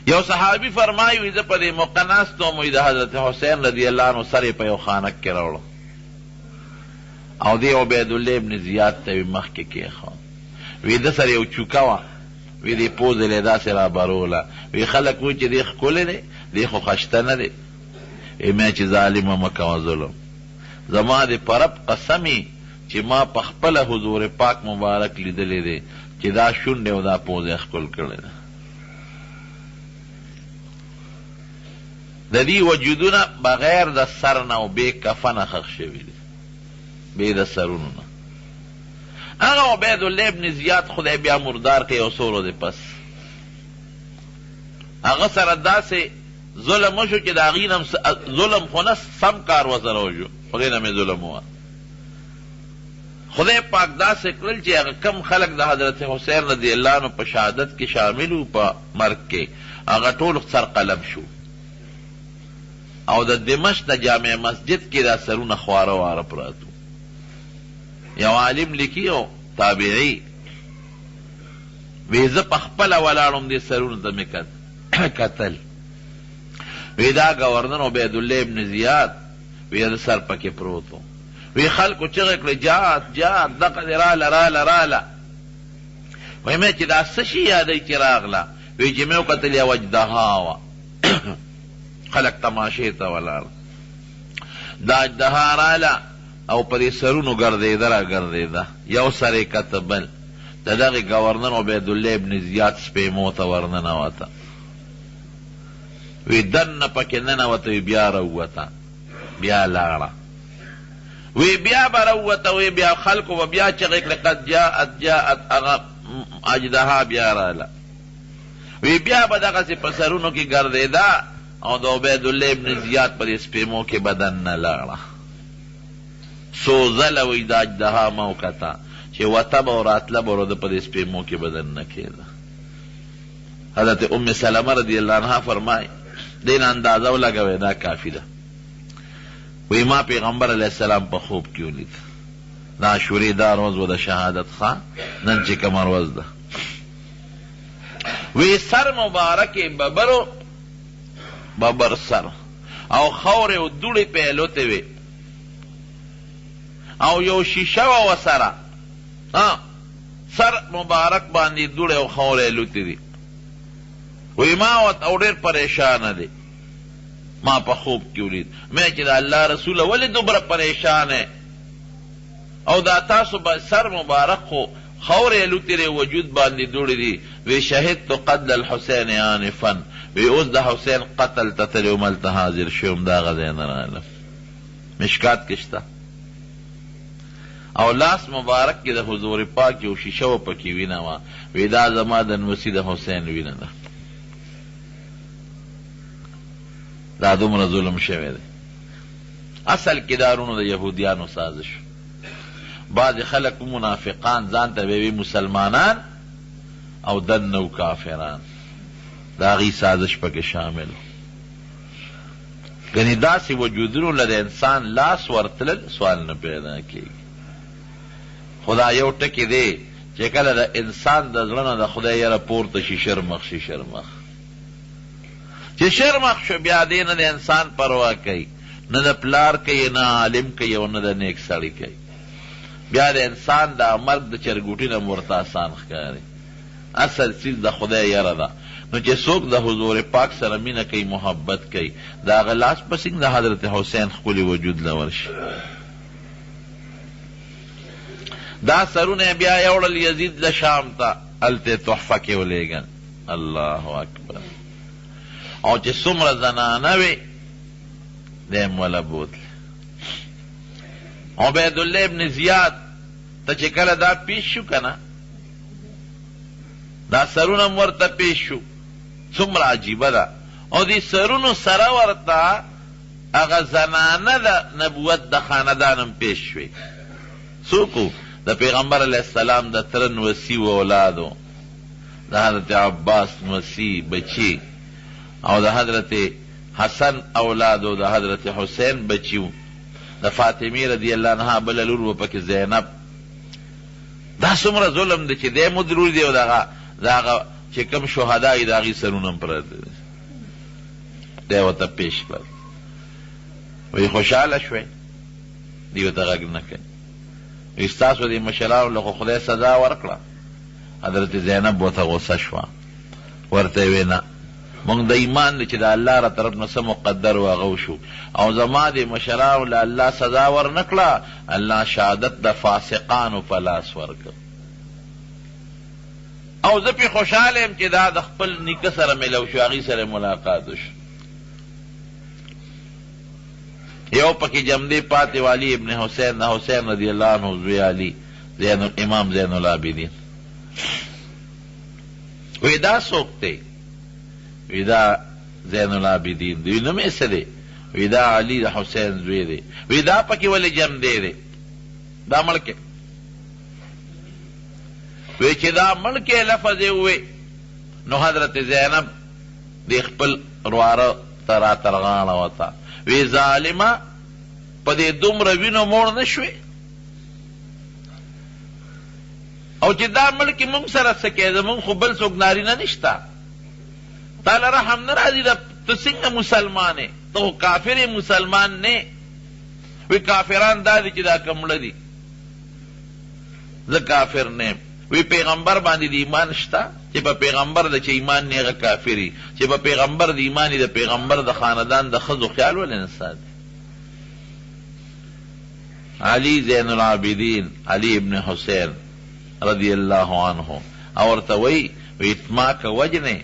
یو صحابي فرمایي وي زه په دې موقع ناست وم، د حضرت حسین رضی الله عنه سر یې په یو خانک کې راوړو او دې عبیدالله ابن زیاد ته یې مخکې کېښود. وی ده سره یو چوکه وه، وی دې پوزه یې داسې رابروله. وی خلک وایي چې دې ښکلی دی، دې خو خشته نه دی. وی مې چې ظالمه مه کوه ظلم، زما د پرب قسمي چې ما په خپله حضور پاک مبارک لیدلی دی چې دا شونډې او دا پوزه یې ښکل کړې ده. د دې وجودونه بغیر د سر نه او بې کفنه ښخ شوي دي، بې د سرونو نه. هغه عبیدالله ابن زیاد خدای بیا مردار که یو څو ورځې پس هغه سره داسې ظلم وشو چې د هغې نه ظلم خو نه سم کار ورسره وشو، خدای نه مې ظلم ووه. خدای پاک داسې کړل چې هغه کم خلک د حضرت حسین رضی الله عنه په شهادت کې شامل وو، په مرګ کې هغه ټول سر قلم شو، او د دمشق د جامع مسجد کې دا سرونه خواره واره پراتو. یو عالم لیکي او تابعی وی زه پخپله ولاړم دې سرونو ته مې کتل وی دا گورنر عبیدالله ابن زیاد وی د سر پکې پروت و وی خلکو چغې کړې جات جات دغه دې راله راله راله وی مې چې دا څه شي یادوي چې راغله وی چې مې وکتل یوه اجدها وه خلک تماشې ته ولاړ دا اجدها راله او په دې سرونو ګرځېده را ګرځېده یو سر یې کته بل د دغې گورنر عبیدالله ابن زیاد سپېمو ته ورننوته وی دننه پکې ننوته وی بیا راووته بیا لاړه وی بیا به راووته وی بیا خلکو به بیا چغې کړې قد جاءت جاءت هغه اجدها بیا راله وی بیا به دغسې په سرونو کې ګرځېده او د عبیدالله ابن زیاد په دې سپېمو کې بدن نه لاړه څو ځله وی دا اجدها ما وکته چې وته به او راتله به د په دې سپېمو کې بدن نه کېده حضرت ام سلمه رضی الله عنها فرمایي دې نه اندازه ولګوئ دا کافي ده وی ما پیغمبر علیه السلام په خوب کې ولید دا عاشورې دا روز و د شهادت ښه نن چې کومه روز ده وی سر مبارک ببر سر او خورې و دوړې پیلوتې وې او یو شیشه وه ورسره سر مبارک باندې دوړې او خورې لوتې دي وی ما او ډېر پریشانه دی ما په خوب کې ولید مې چې د الله رسوله ولې دومره پریشانه او دا تاسو به سر مبارک خو خورې لوتې وجود باندې دوړې دي وی شهدت قتل الحسین آنفا وی اوس د حسین قتل ته تللی وم هلته حاضر شوم د هغه ځای نه راغلم مشکات کې شته او لاس مبارک کې د حضور پاک یو شیشه و پکې وینه وه وی دا زما د نوسي د حسین وینه ده دا دومره ظلم شوی دی اصل کې دارونو د یهودیانو سازش بعض خلک منافقان ځان ته به مسلمانان او دنه کافران د هغې سازش پکې شامل ګنې داسې وجودونو له د انسان لاس ورتلل سوال نه پیدا کېږي خدا یو ټکي دی چې کله د انسان د زړه نه د خدای یره پورته شي شرمخ شي شرمخ چې شرمخ شو بیا دې نه د انسان پروا کوي نه د پلار کوي نه عالم کوي او نه د نیک سړي کوي بیا د انسان د مرګ د چرګوټي نه ورته آسان ښکاري اصل چیز د خدای یره ده نو چې څوک د حضور پاک سره مینه کوي محبت کوي د هغه لاس په سینګ د حضرت حسین ښکلي وجود له ورشي دا سرونه بیا یوړل یزید له شام ته هلته تحفه کې ولېږل الله اکبر او چې څومره زنانه وې دی م وله بوتل عبیدالله ابن زیاد ته چې کله دا پیش شو که نه دا سرونه م ورته پیش شو څومره عجیبه ده او دې سرونو سره ورته هغه زنانه د نبوت د خاندانم پیش شوې څوک د پیغمبر علیه السلام د تره نوسي و اولادو د حضرت عباس نوسي بچي او د حضرت حسن اولادو د حضرت حسین بچیو د فاطمې رضی الله عنها بله لور و پکې زینب دا څومره ظلم دی چې دی مو ضروري دی او د هغه چې کوم شهدا یې د هغې سرونه هم پراته دي دی ورته پیش کړل وی خوشحاله شوی دی ورته غږ نه کوي وی ستاسو دې مشرانو له خو خدای سزا ورکړه حضرت زینب ورته غصه شوه ورته یې وی نه مونږ د ایمان دی چې د الله را طرف نه څه مقدر و هغه وشو او زما د مشرانو له الله سزا ورنه کړه الله شهادت د فاسقانو په لاس ورکړ او زه پې خوشحاله یم چې دا د خپل نیکه سره میلو شو هغې سره ملاقات وشو یو پکې جمدې پاتې والی ابن حسین د حسین رضی الله عنه زوی علی امام زین العابدین وی دا څوک دی وی دا زین العابدین دی وی نوم یې څه دی وی دا علی د حسین زوی دی وی دا پکې ولې جمدې دی دا مړکې وی چې دا مړکې لفظ یې ووی نو حضرت زینب د خپل رواره ته راترغاړه وته وی ظالمه په دې دومره وینو موړ نه شوې او چې دا ملک مونږ سره څه کوي زمونږ خو بل څوک نارینه نشته تاله رحم نه راځي ته څنګه مسلمان یې ته خو کافر یې مسلمان نه وی کافران دا دي چې دا کمړه دي زه کافر نه وی پیغمبر باندې د ایمان شته چې په پیغمبر د چې ایمان نه هغه کافر وي چې په پیغمبر د ایمان د پیغمبر د خاندان د ښځو خیال ولې نه ساتي علی زین العابدین علی ابن حسین رضی الله عنه او ورته وی ما که وجنې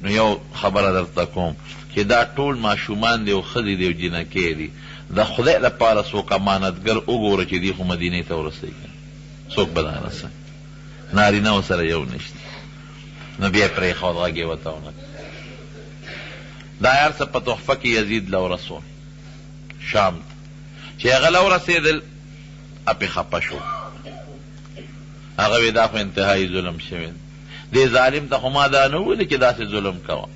نو یو خبره درته کوم چې دا ټول ماشومان دی او ښځې دی او جنکې دي د خدای لپاره څوک امانتګر وګوره چې دی خو مدینې ته ورسوي څوک به دا رسوي نارینه ورسره یو نشته نو بیا یې پرېښود غږ یې ورته ونه دا هر څه په تحفه کې یزید له ورسول شام ته چې هغه له ورسېدل اپې خفه شو هغه وی دا خو انتهایي ظلم شوی دې ظالم ته خو ما دا نه ویلې چې داسې ظلم کوه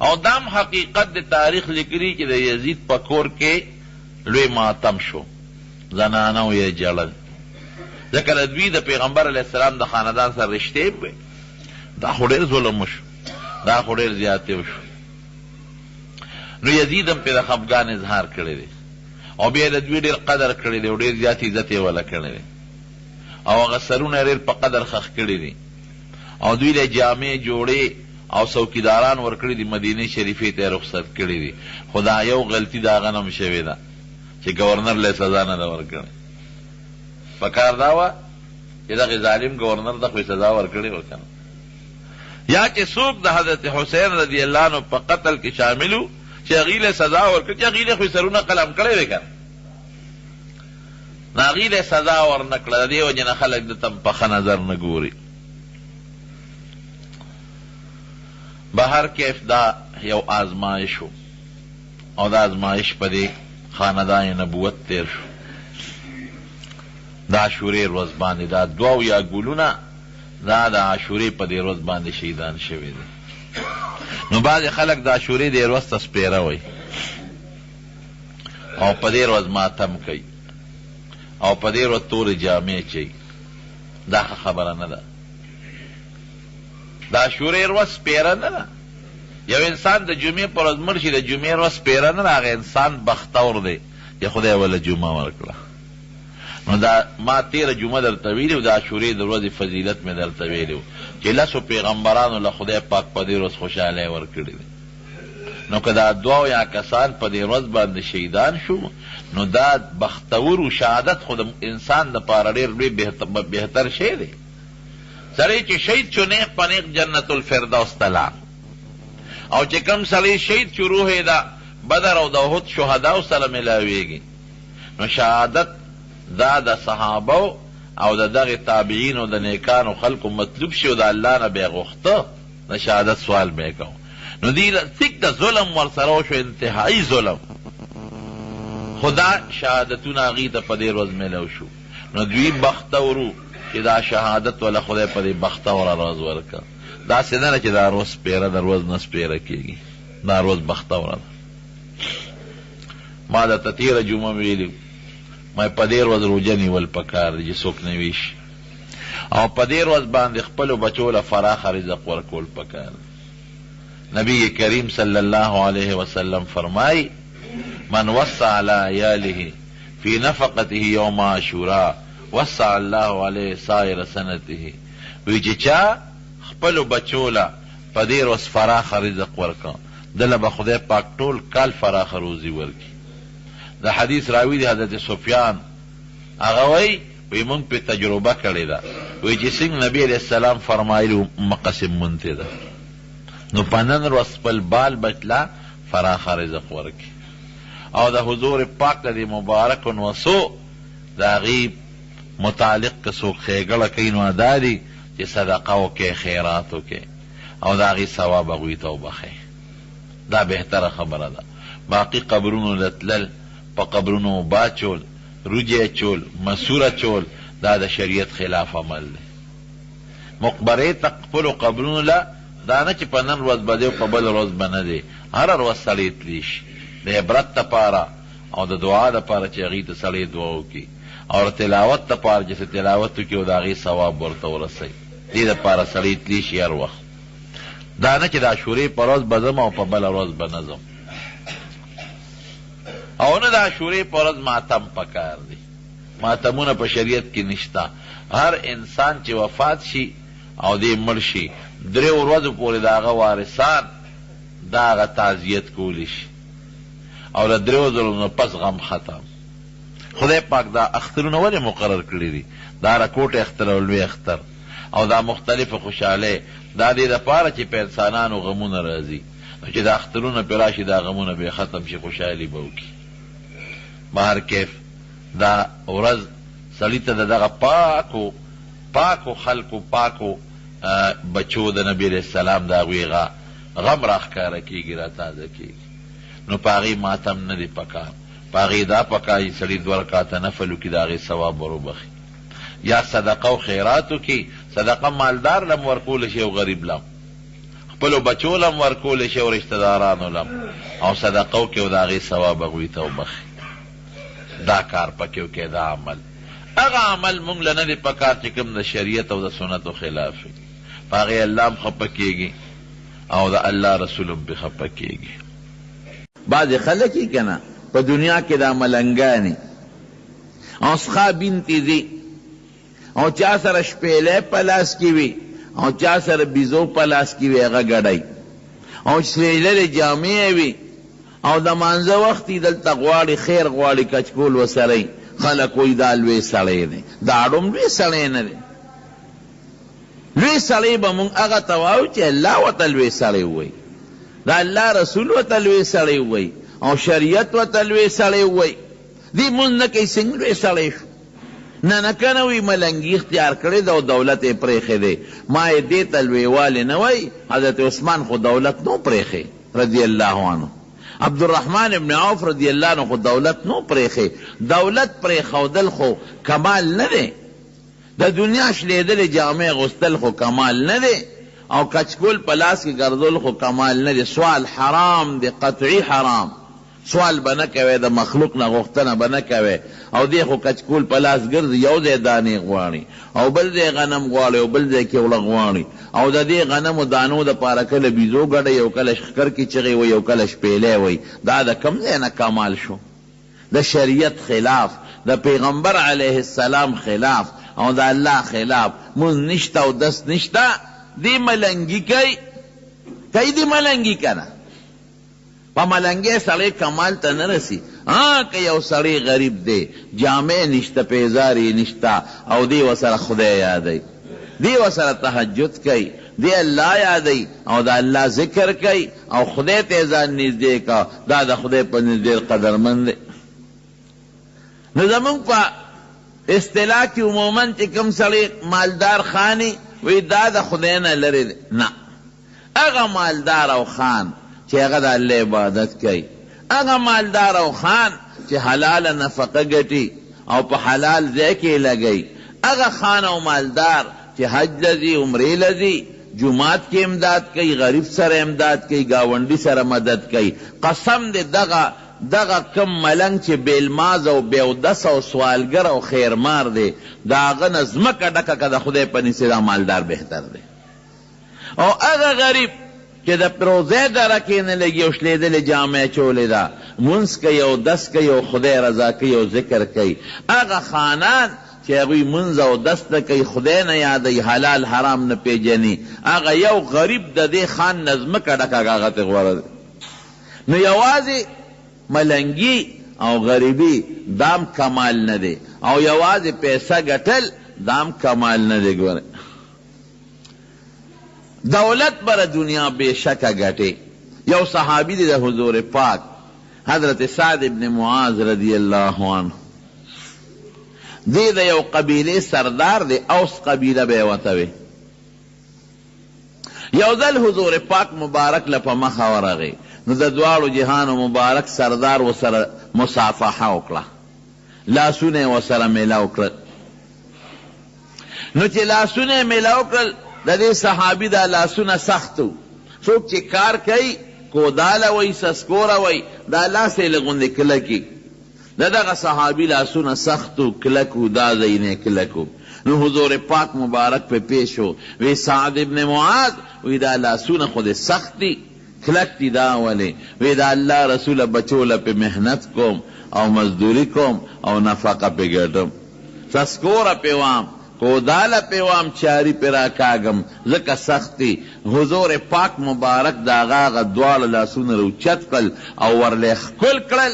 او دام حقیقت د تاریخ لیکلي چې د یزید په کور کې لوی ماتم شو زنانو یې جړل ځکه د دوی د پیغمبر علیه السلام د خاندان سره رشتې وې دا خو ډېر ظلم وشو دا خو ډېر زیاتې وشو نو یزید هم پې د خفګان اظهار کړی دی او بیا د دوی ډېر قدر کړی دی او ډېر زیات عزت یې وله کړی دی او هغه سرونه ډېر په قدر خښ کړي دي او دوی له جامې جوړې او څوکیداران ورکړي دي مدینې شریفې ته یې رخصت کړي دي خو دا یو غلطي د هغه نه هم شوې ده چې ګورنر له سزا نه ده ورکړې پکار دا وه چې دغې ظالم ګورنر ته خو یې سزا ورکړې وه که نه یا چې څوک د حضرت حسین رضی الله عنه په قتل کې شامل و چې هغې له سزا ورکړي چې هغې له خو یې سرونه قلم کړی وې که نه نو هغې له سزا ورنه کړه د دې وجې نه خلک دته په ښه نظر نه ګوري بهر کیف دا یو آزمایش و او دا آزمایش په دې خاندان نبوت تیر شو د عاشورې ورځ باندې دا دوه یا ګلونه دا د عاشورې په دې ورځ باندې شهیدان شوي دي نو بعضې خلک د عاشورې دې ورځ ته سپېره وایي او په دې ورځ ماتم کوي او په دې ورځ تورې جامې چوي دا ښه خبره نه ده دا عاشورې ورځ سپېره نه ده یو انسان د جمعې په ورځ مړ شي د جمعې ورځ سپېره نه ده هغه انسان بختور دی چې خدای وله جمعه ورکړه نو دا ما تېره جمعه درته ویلي و د عاشورې د ورځې فضیلت مې درته ویلي و چې لسو پیغمبرانو له خدای پاک په دې ورځ خوشحالۍ ورکړې ده نو که دا دوه یا کسان په دې ورځ باندې شهیدان شو نو دا بختور و شهادت خو د انسان دپاره ډېر لوی بهتر شی دی سړی چې شهید شو نیغ په نیغ جنت الفردوس ته لاړ او چې کوم سړی شهید شو روح یې د بدر او د احد شهداو سره ملاویږي نو شهادت دا د صحابو او د دغې تابعینو د نیکانو خلکو مطلوب شي او د الله نه به یې غوښته د شهادت سوال به یې کو نو دی څیک د ظلم ورسره وشو انتهایي ظلم خو دا شهادتونه هغې ته په دې ورځ میلو شو نو دوی بختورو چې دا شهادت ولا خدای په دې بختوره ورځ ورکړه داسې نه ده چې دا ورځ سپېره د ورځ نه سپېره کېږي دا ورځ بختوره ده ما درته تېره جمعه ویلي ما په دې ورځ روژه نیول پکار دی چې څوک نه ویشي او په دې ورځ باندې خپلو بچو له فراخه رزق ورکول پکار دی نبی کریم صلی الله علیه وسلم فرمای من وسع علی عیاله فی نفقته یوم عاشورا وسع الله علیه سایر سنته وی چې چا خپلو بچو له په دې ورځ فراخه رزق ورکړه دله به خدای پاک ټول کال فراخه روزي ورکړي د حدیث راوی دی حضرت سفیان هغه وی موږ پې تجربه کړې ده وی چې څنګه نبی علیه السلام فرمایلي مقسم مونتې ده نو په نن ورځ خپل بال بچ له فراخه رزق ورکړي او د حضور پاک د دې مبارک نوسو د هغې متعلق که څوک ښېګړه کوي نو دا دي چې صدقه وکړي خیرات وکړي او د هغې ثواب هغوی ته وبخئ دا بهتره خبره ده باقي قبرونو له تلل په قبرونو باچول روجې چول مسوره چول دا د شریعت خلاف عمل دی مقبرې ته خپلو قبرونو له دا نه چې په نن ورځ به دی او په بله ورځ به نه دی هره ورځ سړی تلی شي د عبرت دپاره او د دعا دپاره چې هغې ته سړی دعا وکړي او تلاوت دپاره چې څه تلاوت وکړي او د هغې ثواب ورته ورسوي. دې دپاره سړی تلی شي هر وخت، دا نه چې د عاشورې په ورځ به ځم او په بله ورځ به نه ځم، او نه د عاشورې په ورځ ماتم پکار دی. ماتمونه په شریعت کې نشته. هر انسان چې وفات شي او دې مړ شي 3 ورځو پورې د هغه وارثان د هغه تعزیت کولی شي او له 3 ورځو نه پس غم ختم. خدای پاک دا اخترونه ولې مقرر کړي دي؟ دا راکوټ اختر او لوی اختر او دا مختلف خوشحالی دا دې دپاره چې په انسانانو غمونه راځي، چې دا اخترونه پې راشي دا غمونه به ختم شي، خوشحالي به وکړي. بهر کیف دا ورځ سړي ته د دغه پاکو خلکو پاکو بچو د نبی علیه السلام د هغوی غم راښکاره کېږي، را تازه کېږي. نو په هغې ماتم نه دی پکار، په هغې دا پکار چې سړي 2 رکعته نفل وکړي د هغې ثواب وروبخي. یا صدقه او خیراتو کې صدقه مالدار لم ورکول شي او غریب لم، خپلو بچو لم ورکول شي او رشتهدارانو لم، او صدقه وکړي او د هغې ثواب هغوی ته وبخي. دا کار پکې وکړي، دا عمل. هغه عمل مونږ له نه دی پکار چې کوم د شریعت او د سنتو خلاف وي، په هغې الله هم خفه کېږي او د الله رسول هم پې خفه کېږي. بعضې خلک یې که نه په دنیا کې دا ملنګانې او څښا بینتې ځي او چا سره شپیلی په لاس کې وي او چا سره بیزو په لاس کې وي، هغه ګډی او سویللې جامې وي او د مانځه وخت یې دلته غواړي خیر غواړي کچکول وسرئ. خلک وایي دا لوی سړی دی. دا ډوم لوی سړی نه دی. لوی سړی به مونږ هغه ته وایو چې الله ورته لوی سړی ووایي، د الله رسول ورته لوی سړی ووایي او شریعت ورته لوی سړی ووایي. دې مونځ نه کوي څنګه لوی سړی شو؟ نه که نه وي ملنګي اختیار کړی ده او دولت یې پرېښی دی. ما یې دې ته لویوالی نه وایي. حضرت عثمان خو دولت نو پرېښی رضی الله عنه، عبدالرحمن ابن عوف رضی اللہ عنہ خو دولت نو پریخی. دولت پریخودل خو کمال نه دی، د دنیا شلیدل جامع غستل خو کمال نه دی، او کچکول پلاس کی گردل خو کمال نه دی. سوال حرام دی، قطعی حرام. سوال بنه کوي د مخلوق نه غوښتنه بنه کوي، او دی خو کچکول پلاس ګرځي، یو ځای دانې غواړي او بل ځای غنم غواړي او بل ځای کیوړه غواړي، او د دې غنمو دانو دپاره کله بیزو ګډی او کله ښکر کې چغې وي او کله شپیلی وي. دا د کوم ځای نه کمال شو؟ د شریعت خلاف، د پیغمبر علیه السلام خلاف او د الله خلاف. مونځ نشته او دست نشته، دی ملنګي کوي دی ملنګي که نه په ملنګۍ سړی کمال ته نه رسی. که یو سړی غریب دی، جامع نشته، پیزار یې نشته، او دی ورسره خدای یادوي، دی ورسره تهجد کوي، دی الله یادوي او د الله ذکر کوي او خدای ته ځان نږدې کا، دا د خدای په نږدې قدرمند دی. نو زمونږ په اصطلاح کې عموما چې کوم سړی مالدار خاني وی دا د خدای نه لرې دی. نه، هغه مالدار او خان چې هغه د الله عبادت کوي، هغه مالدار او خان چې حلاله نفقه ګټي او په حلال ځای کې لګوي، هغه خان او مالدار چې حج لځي، عمرې لځي، جماعت کې امداد کوي، غریب سره امداد کوي، گاونډي سره مدد کوي. قسم دې دغه کم ملنګ چې بیلماز او بیودس او سوالګر او خیرمار دی، د هغه نه ځمکه ډکه که د خدای په نسې دا مالدار بهتر دی. او هغه غریب چې د پروزې دره کې نه لګي او شلیدلې جامې چولې ده، مونځ کوي او دس کوي او خدای رضا کوي او ذکر کوي. هغه خانان چې هغوی مونځ او دس نه کوي، خدای نه یادوي، حلال حرام نه پیژني، هغه یو غریب د دې خان نه ځمکه ډکه هغه ته غوره دی. نو یوازې ملنګي او غریبي دام کمال نه دی، او یوازې پیسه ګټل دام کمال نه دی. ګوره دولت بر دنیا بے شکه گٹے. یو صحابی دی دا حضور پاک حضرت سعد ابن معاذ رضی اللہ عنہ، دی دا یو قبیله سردار دی، اوس قبیله بیوتوی. یو ذل حضور پاک مبارک لپا مخا ورغی، نو دا دوارو جهان مبارک سردار و سر مصافحه وکړه، لاسونه و سر ملاو کړل. نو چې لاسونه ملاو کړل، د دې صحابي دا لاسونه سختو، څوک چې کار کوي کوداله وی، سسکوره وی، دا لاس یې لږ غوندې کلکي. دغه صحابي لاسونه سختو کلکو، دا ځایونه کلکو. نو حضور پاک مبارک پہ پیش ہو، وی سعد ابن معاذ وی دا لاسونه خود سخت دی کلک دی، دا ولی وی دا اللہ رسول بچولا پہ محنت کوم او مزدوری کوم او نفقه پہ گردم، سسکورا پہ وام کودالا پہ وام چاری پہ راکاگم زکا سختی. حضور پاک مبارک دا غاغ دوال لاسونه رو چت کل او ورلیخ کل کرل،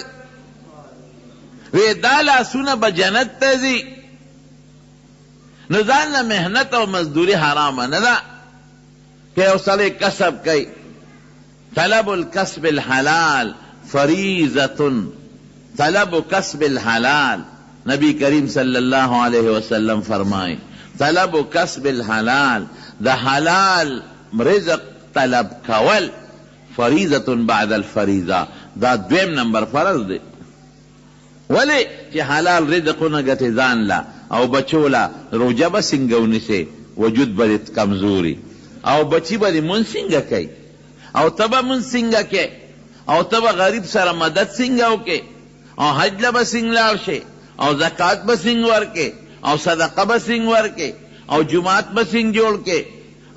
وی دا لاسونه بجنت تزی. نو ځان محنت او مزدوری حرام نه ده کہ او سړی کسب کوي. طلب الکسب الحلال فریضۃ، طلب کسب الحلال، نبی کریم صلی اللہ علیہ وسلم فرمائے طلب کسب الحلال، دا حلال رزق طلب کول فریضۃ بعد الفریضہ، دا دویم نمبر فرض دے. ولی چی حلال رزقونه گٹی ځان لا او بچولا روجه به څنګه ونیسې، وجود به کمزوری، او بچی به مونږ څنګه کوي، او ته به مونږ څنګه کوې، او ته به غریب سره مدد څنګه وکې، او حج له به څنګه لاړ شې، او زکات به څنګه ورکې، او صدقه به څنګه ورکې، او جماعت به څنګه جوړ کې،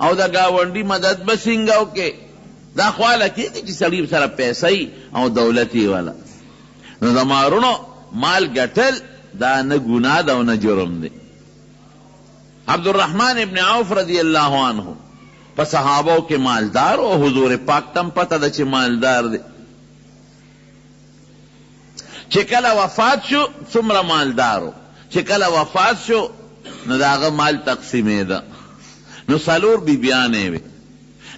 او د ګاونډي مدد به څنګه وکې. دا خواله کېږي چې سړي سره پیسې او دولت یې والا. نو د مارونو مال ګټل دا نه ګناه ده او نه جرم دی. عبدالرحمن ابن عوف رضی اللہ عنہ په صحابو کې مالدار او حضور پاک تم پته ده چې مالدار دی. چې کله وفات شو څومره مالدارو، چې کله وفات شو نو د هغه مال تقسیمېده. نو څلور بیبیانې وې.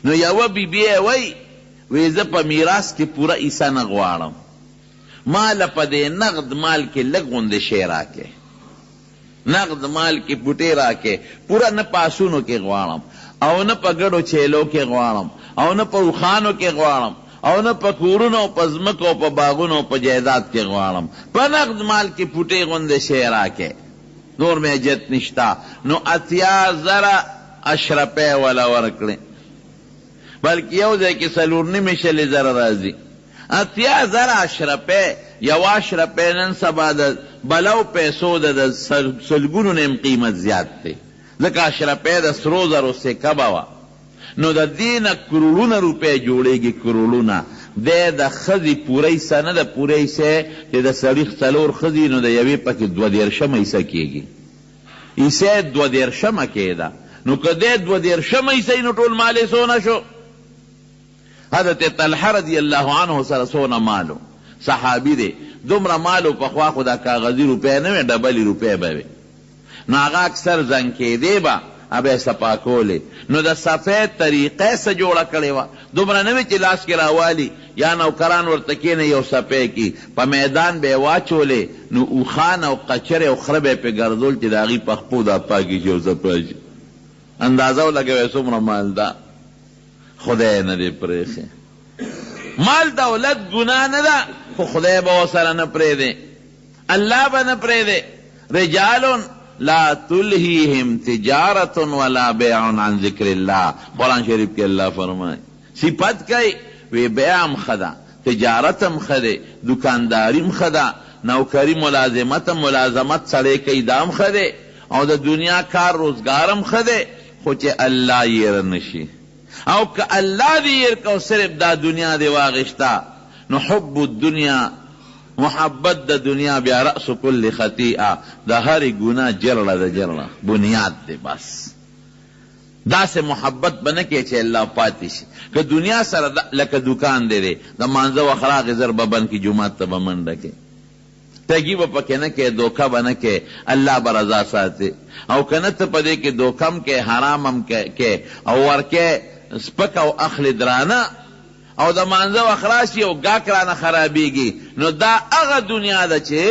نو یوه بیبي یې وی زه په میراث کې پوره حصه نه غواړم، مال په دې نقد مال کې لږ غوندې شی راکې، نقد مال کې بوټې راکې، پورا نه پاسونو کې غواړم، او نه په ګډو چیلو کې غواړم، او نه په اوښانو کې غواړم، او نه په کورونو په ځمکو په باغونو په جایداد کې غواړم، په نقد مال کې پوټې غوندې شی راکې، نور مې حاجت نشته. نو 80,000 اشرفې ولا ورکړې، بلکې یو ځای کې 4.5 راځي. 80,000 اشرفې، یو اشرفې نن سبا د بلو پیسو د سلګونو نیم قیمت زیات دی، ځکه اشرفې د سرو زرو سکه به وه. نو د دې نه کروڑونه روپۍ جوړېږي، کروڑونه. دی د ښځې پوره حصه نه ده، پوره حصه چې د سړي 4 ښځې نو د یوې پکې 32 حصه کېږي، حصه 32 کېده. نو که دی 32 حصه نو ټول مال یې څونه شو؟ حضرت طلحه رضی اللہ عنہ سره څونه مالو، صحابي دی، دومره مالو پخوا خو دا کاغذي روپۍ نه وې، ډبلې روپۍ به وې. نو هغه اکثر زنګ کېدې به ابه یې صفا کولې. نو د صفې طریقه څه جوړه کړې وه، دومره نه وې چې لاس کې راوالي یا نوکران ورته کېنه یو صفې کې په میدان به یې واچولې. نو اوښان او قچرې او خره به یې پې ګرځول چې د هغې په خپو دا پاکې شي او صفا شي. اندازه ولګوئ څومره مال ده، خدای نه دی پرېښی. مال دولت ګناه نه ده، خو خدای به ورسره نه پرېږدي، الله به نه پرېږدي. رجال لا تلهیهم تجارت ولا بیع عن ذکر الله، قرآن شریف کې الله فرمائے. صفت کوي وی بیع هم ښه ده، تجارت هم ښه دی، دکانداري هم ښه ده، نوکري ملازمت سړی کوي دا هم ښه دی، او د دنیا کار روزګار هم ښه دی، خو چې الله یې نشي. او که اللہ دی یر کو صرف دا دنیا دی واغشتا، نو حب الدنیا، محبت دا دنیا بیا رأس کل خطیئہ، دا ہر گناہ جرڑا دا جرڑا بنیاد دی. بس دا سے محبت بنکے چھے اللہ پاتی شی کہ دنیا سر لکا دکان دے دے دا مانزہ و خراغ ضربہ بن کی جماعت تبا من رکے، تگیب پکے نکے، دوکہ بنکے، اللہ برضا ساتے. او کنت پدے کے دوکم کے، حرامم کے، او ورکے سپک او اخلی درانا، او دا مانزه و اخراشی او گاک رانا خرابیگی. نو دا اغا دنیا دا چه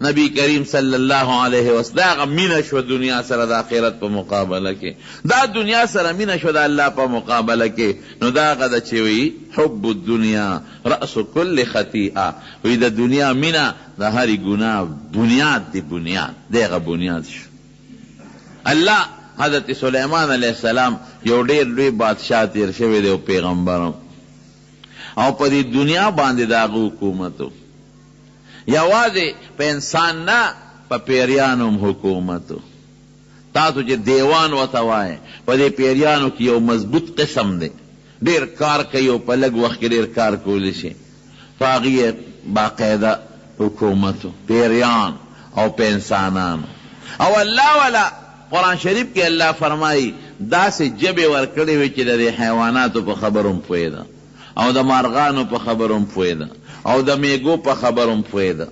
نبی کریم صلی اللہ علیہ وسلم دا اغا مینه شو دنیا سره دا آخرت پا مقابله کے، دا دنیا سره مینه شو دا اللہ پا مقابله کے. نو دا اغا دا چه وی حب الدنیا رأس کل خطیئہ، وی دا دنیا مینه دا هری گناہ بنیاد دی، بنیاد دا اغا بنیاد شو. اللہ حضرت سلیمان علیہ السلام یو ډیر لوی بادشاہ تیر شوی دی او پیغمبرم، او په دې دنیا باندې د هغه حکومت. یوازې په انسان نه په پیریانو هم حکومتو. تاسو چې دیوان ورته وایې په دې پیریانو کې یو مضبوط قسم دی، ډېر کار کوي او په لږ وخت کې ډېر کار کولی شي. په هغې باقاعده حکومتو پیریان او په انسانانو. او الله والا قرآن شریف کې الله فرمایي داسې ژبې ورکړې وي چې د حیواناتو په خبرو هم پوهېده او د مارغانو په خبرو هم پوهېده او د میږو په خبرو هم پوهېده.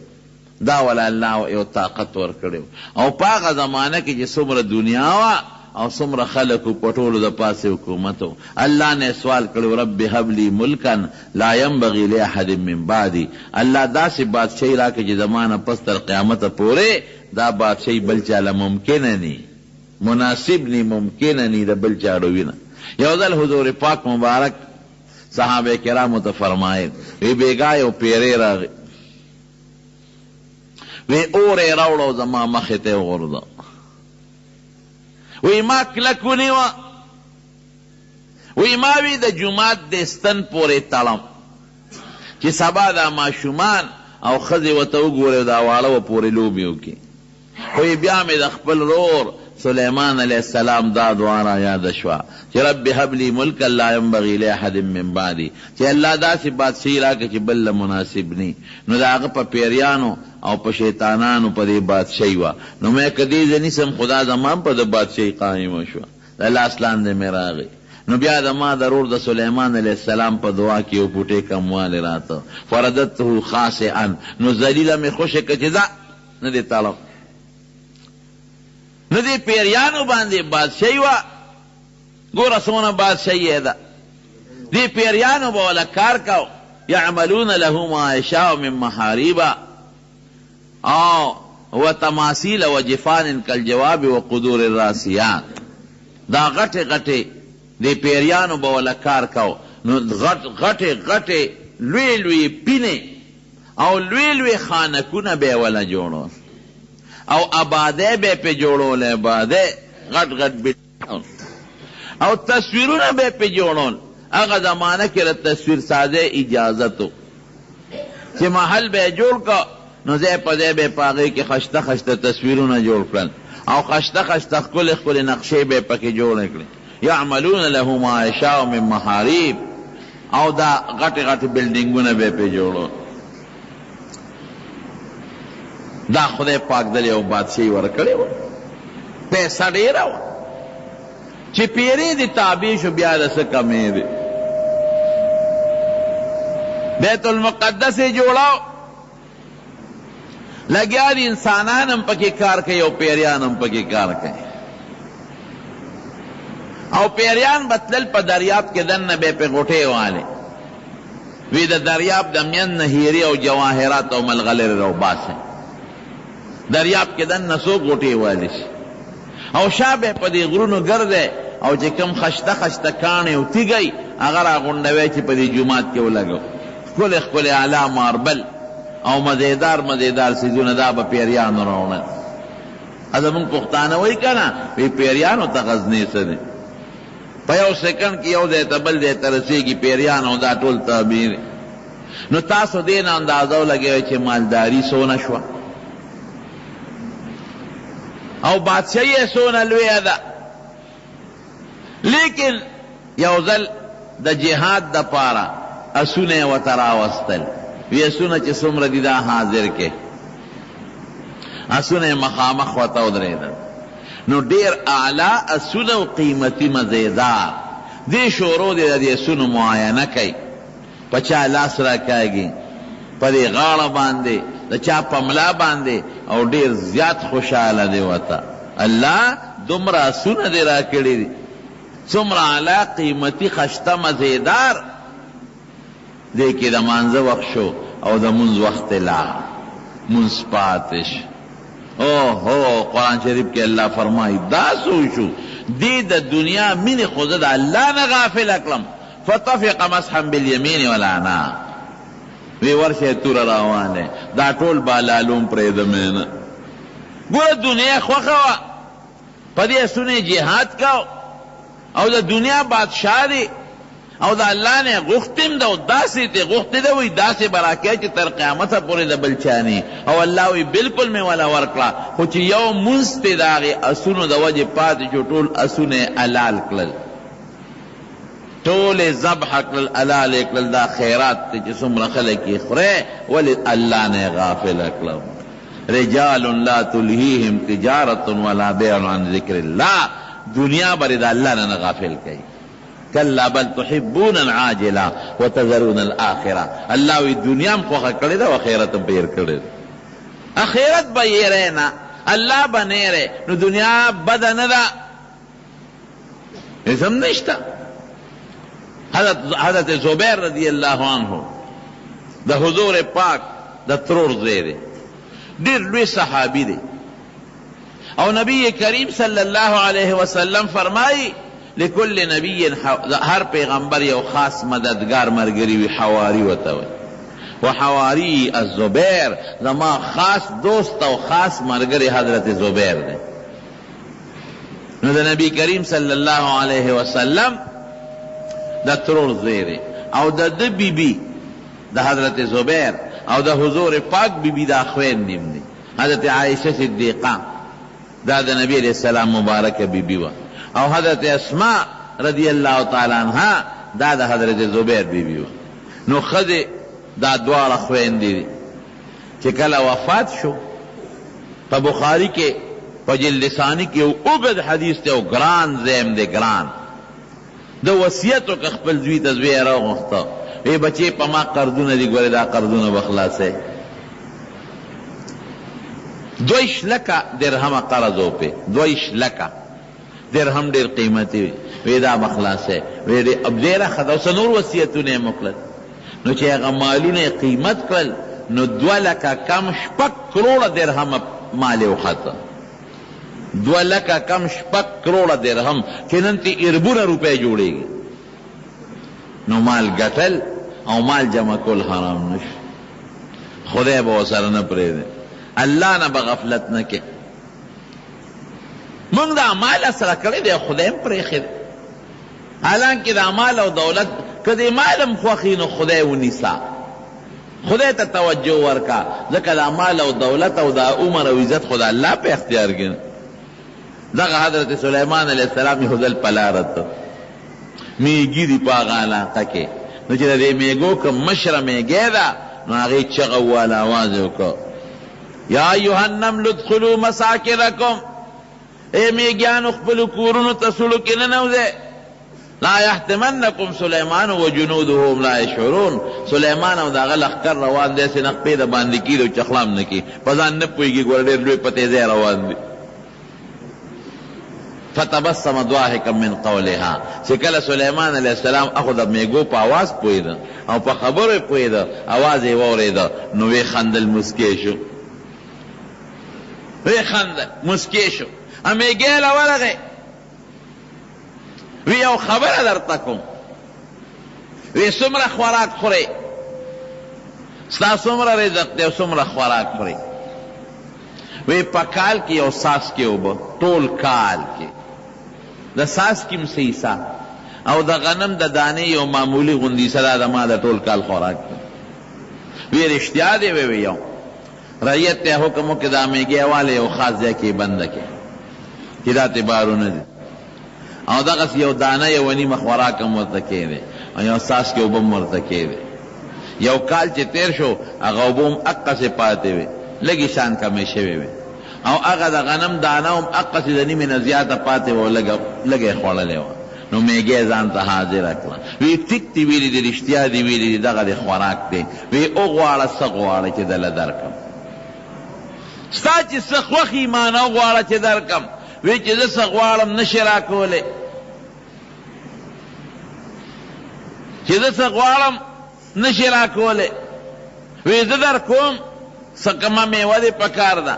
دا والا الله یو طاقت ورکړی او په هغه زمانه کې چې څومره دنیا وه او څومره خلکو په ټولو د پاسې حکومت و. الله نه سوال کړی رب هب لی ملکا لا ینبغي لاحد من بعدي. الله داسې بادشاهي راکړي چې زما نه پس تر قیامته پورې دا بادشاهي بل چاله ممکنه نی، مناسب نی، ممکنه نی د بل چا ډوینه. یو ځل حضور پاک مبارک صحابه کرامو ته فرمایل وی بیګا یو پیری راغی وی اور یې راوړو زما مخې ته یې وغورځو. وی ما کلک ونیوه، وی ما وی د جومات د ستن پورې تړم چې سبا دا ماشومان او ښځې ورته وګورې دا واړه به پورې لوبې وکړي. وی بیا مې د خپل رور سلیمان علیه السلام دا دعا را یاده شوه چې رب هب لی ملکا لا ینبغي لاحد من بعدي، چې الله داسې بادشاهي راکړه چې بل له مناسب نی. نو د هغه په پیریانو او په شیطانانو په دې بادشاهي وه. نو مې که دې زه نیسم خدا زما په د بادشاهي قایمه شوه، د لاس لاندې مې راغی. نو بیا زما د رور د سلیمان علیه السلام په دعا کې یو بوټی کموالی راته فرددته خاسئا. نو ذلیله مې خوښه که چې ځه نه دې طلب. نو دې پیریانو باندې بادشاهي وه. ګوره څومره بادشاهي یې ده. دې پیریانو به وله کار کو، یعملون له ما یشاء من محاریبه او وتماثیل وجفان کالجواب وقدور الراسیات. دا غټې غټې دې پیریانو به وله کار کو. نو غټې غټې لوی لوی پینې او لوی لوی خانکونه به یې وله جوړول او آبادی به پې جوړول، آبادی غټ غټ او تصویرونه به پې جوړول. هغه زمانه کې د تصویر سازۍ اجازت و چې محل به یې جوړ که نو ځای په ځای به یې په هغې کې خشته خشته تصویرونه جوړ کړل او خشته خشته ښکلې ښکلې نقشې به یې پکې جوړې کړې. یعملون له ما یشاء من محاریب او دا غټې غټې بلډینګونه به یې پې جوړول. دا خدای پاک دل یو بادشاهي ورکړې وه، پیسه ډېره وه چې پیرې دې تابع شو بیا د څه کمې دی. بیت المقدس یې جوړاو، لګیا دي انسانان هم پکې کار کوي او پیریان هم پکې کار کوي. او پیریان به تلل په دریاب کې دننه به یې پې غوټې والې وی د دریاب د مین نه هیرې او جواهرات او ملغلرې راوباسئ. دریاب کې دننه څو غوټې والی شي او شا به په دې غرونو ګرځی او چې کوم خشته خشته کاڼې او تیږی هغه راغونډوی چې په دې جومات کې ولګو. ښکلې ښکلې اعلی ماربل او مزیدار مزیدار څیزونه دا به پیریانو راوړل. زمونږ پښتانه وایي که نه وی پیریانو ته غزنې څه دی، په یو سیکنډ کې یو ځای ته بل ځای ته رسېږي پیریان او دا ټول تعبیر. نو تاسو دې نه اندازه ولګوئ چې مالداري څونه شوه او بادشاهي یې څونه لویه ده. لیکن یو ځل د جهاد دپاره اسونه یې ورته راوستل. وی اسونه چې څومره دي دا حاضر کې، اسونه یې مخامخ ورته ودرېدل. نو ډېر اعلی اسونه او قیمتي مزیدار. دې شورو دې د دې اسونو معاینه کوي، په چا لاس راکاږي، په دې غاړه باندې، د چا په ملا باندې، او ډېر زیات خوشحاله دی ورته. الله دومره اسونه دې راکړي دي، څومره اعلی قیمتي خشته مزیدار. دې کې د مانځه وخت شو او د مونځ وخت لا مونځ پاتې شو. اوهو قرآن شریف کې الله فرمایي دا څه شو، دې د دنیا مینې خو زه د الله نه غافله کړم. فطفق مسحا بالیمین والعناق. وی ورشه توره روانه دا ټول بالالوم پرېږدم نه. ګوره دنیا خوښه وه، په دې اسونه جهاد کو او د دنیا بادشاه دی او دا اللہ نے غختم دا او داسی تے غختی دا وی داسی براکے چی تر قیامت پوری دا بلچانی او اللہ وی بالکل میں والا ورکلا خوچی یو منستی داغی اسونو دا وجہ پاتی چو طول اسون علال کلل طول زبح کلل علال کلل دا خیرات تے چی سمر خلقی خورے ولی اللہ نے غافل کلل رجال لا تلہیہم تجارت ولا بیع عن ذکر اللہ دنیا برد اللہ نے غافل کئی کلا بل تحبون العاجلہ وتذرون الآخرہ اللہ وی دنیا میں خوخہ کردے و خیرت پیر کردے اخیرت با یہ رہنا اللہ بنے رہے نو دنیا بدا ندا اسم نشتا حضرت زبیر رضی اللہ عنہ دا حضور پاک دا ترور زیرے دیر لوی صحابی دے او نبی کریم صلی اللہ علیہ وسلم فرمائی لکل نبی ہر پیغمبر یو خاص مددگار مرگری وی حواری وتوی و حواری الزبیر زما خاص دوست او خاص مرگری حضرت زبیر دے نو دا نبی کریم صلی اللہ علیہ وسلم دا ترور زیرے او دا بی بی دا حضرت زبیر او دا حضور پاک بی بی دا خوین نیم دی حضرت عائشہ صدیقہ دا نبی علیہ السلام مبارک بی بی وا او حضرت اسماء رضی اللہ تعالی عنہ دا حضرت زبیر بی بی وا نو خد دا دوار خوین دی چکل وفات شو پا بخاری کے پا جلسانی کے اوگد حدیث تے او گران زیم دے گران دا وصیتو که خپل زوی تزوی را غختا اے بچے پا ما قردون دی گوری دا قردون بخلاصے دویش لکا درہم قرضو پہ دویش لکا درہم دیر قیمتی وی دا بخلاصے وی دی اب دیرہ خدا سنور وصیتو نے مقلد نو چے اگا مالون قیمت کل نو دو لکا کم شپک کروڑ درہم مالی اخطا دو لکا کم شپک کروڑ درہم چننتی اربون روپے جوڑے گی نو مال گٹل او مال جمع کل حرام نش خدای با وسر نپرے دے اللہ نہ بغفلت نہ کہ منگ دا مال اثر کرے دے خدای پرے خیر حالانکہ دا مال او دولت کدی مالم خوخین خدای و نسا خدای تا توجہ ورکا ذکر دا مال او دولت او دا عمر و عزت خدا اللہ پہ اختیار گن ذکر حضرت سلیمان علیہ السلام حضل پلارت میگی دی پاغا علاقہ کے نو چرا دے میگو کم مشر میگے دا نو آگئی چغوالا آوازو کو یا ایوہ النمل ادخلو مساکرکم اے میگیان اخبلو کورونو تسولو کننو دے لا یحتمنکم سلیمان و جنودهم لا یشعرون سلیمان او دا غلق کر روان دے سے نقپی دا باندی کی دو چخلام نکی پزان نپوئی کی گوردیر لوی پتے دے روان دی فتبسم ضاحكا من قولها سکل سلیمان علیہ السلام اخذ میگو پا آواز پویدا او پا خبر پویدا آواز وریدا نو وی خندل مسکیشو وی خندل مسکیشو امیگیل ورغی وی او خبر در تکم وی سمر خوراک خوری ستا سمر رزق دے سمر خوراک خوری وی پا کال کی او ساس کی او با طول کال کی دا ساس کم سیسا او دا غنم دا دانے یو معمولی غندی صدا دا ما دا طول کال خوراک کی وی رشتیا دے وی یو رعیت تے حکمو کے دا میں گئے والے یو خاص دے کی بند کے کی دا تبارو ندی او دا غس یو دانا یو ونی مخوراکم ورتکے دے او یو ساس کے اوبم ورتکے دے یو کال چے تیر شو اگا اوبم اقا سے پاتے وے لگی شان کمی شوے وے او اگا دا غنم داناوم اقا سے دنی میں نزیادہ پاتے وے لگے خوڑا لے وے نو میگے زانتا حاضر اکلا وی ٹک تی ویلی دی رشتیا دی ویلی دی دغا دی خوراک دے وی اغوارا سغوارا چے دل درکم ستا چے سخوخ ایمان اغوارا چے درکم وی چے دل سغوارم نشرا کولے چے دل سغوارم نشرا کولے وی در کوم سکما میوہ دے پکار دا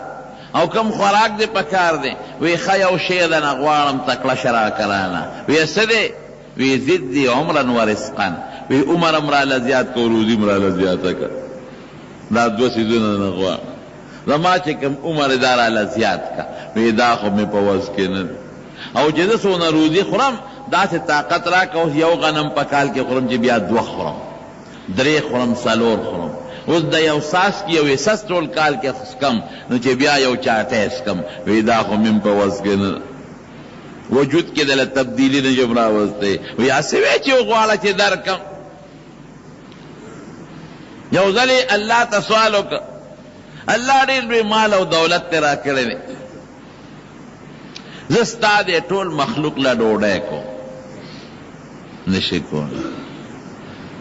او کم خوراک دے پکار دے وی خی او شیدن اغوارم تکلا شرا کرانا وی اسدے وی زد دی عمرن و رزقن وی عمر امرا لزیاد کو روزی امرا لزیاد کر دا دو سیزون اغوار زما چکم عمر دارا لزیاد کا وی دا خب میں پوز کے ند او جدہ سونا روزی خورم داسې طاقت راکه اوس یو غنم په کال کې خورم چې بیا 2 خورم 3 خورم 4 خورم اوس د یو ساس کې یو سس ټول کال کې خسکم نو چې بیا یو چاټه اسکم وی دا خو مم په وس کې نه وجود کې دله تبدیلی نه جوړ راوسته وی اسې وی چې غواړه چې درکم یو ځلې الله ته سوال وکړ الله ډېر لوی مال او دولت ته راکړی دی زه ستا دې ټول مخلوق له ډوډۍ کوم نشي کولی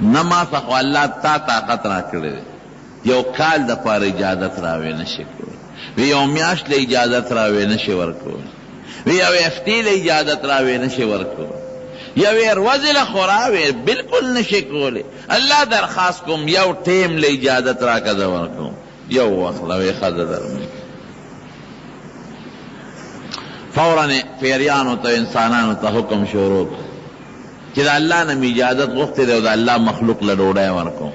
نه ما ته خو الله تا طاقت راکړی دی یو کال دپاره اجازت راوی نشي کولی وی یو میاشت له اجازت راوی نشي ورکولی وی یو هفتې له اجازت راوی نشي ورکولی یوې ورځې له خو راوی بلکل نشي کولی الله درخواست کوم یو ټیم له اجازت راکه زه ورکوم یو وخت له وی ښځه درمې فوراً پیریانو ته انسانانو ته حکم شروع چې د الله نه مې اجازت غوښتې دی او د الله مخلوق له ډوډۍ ورکوم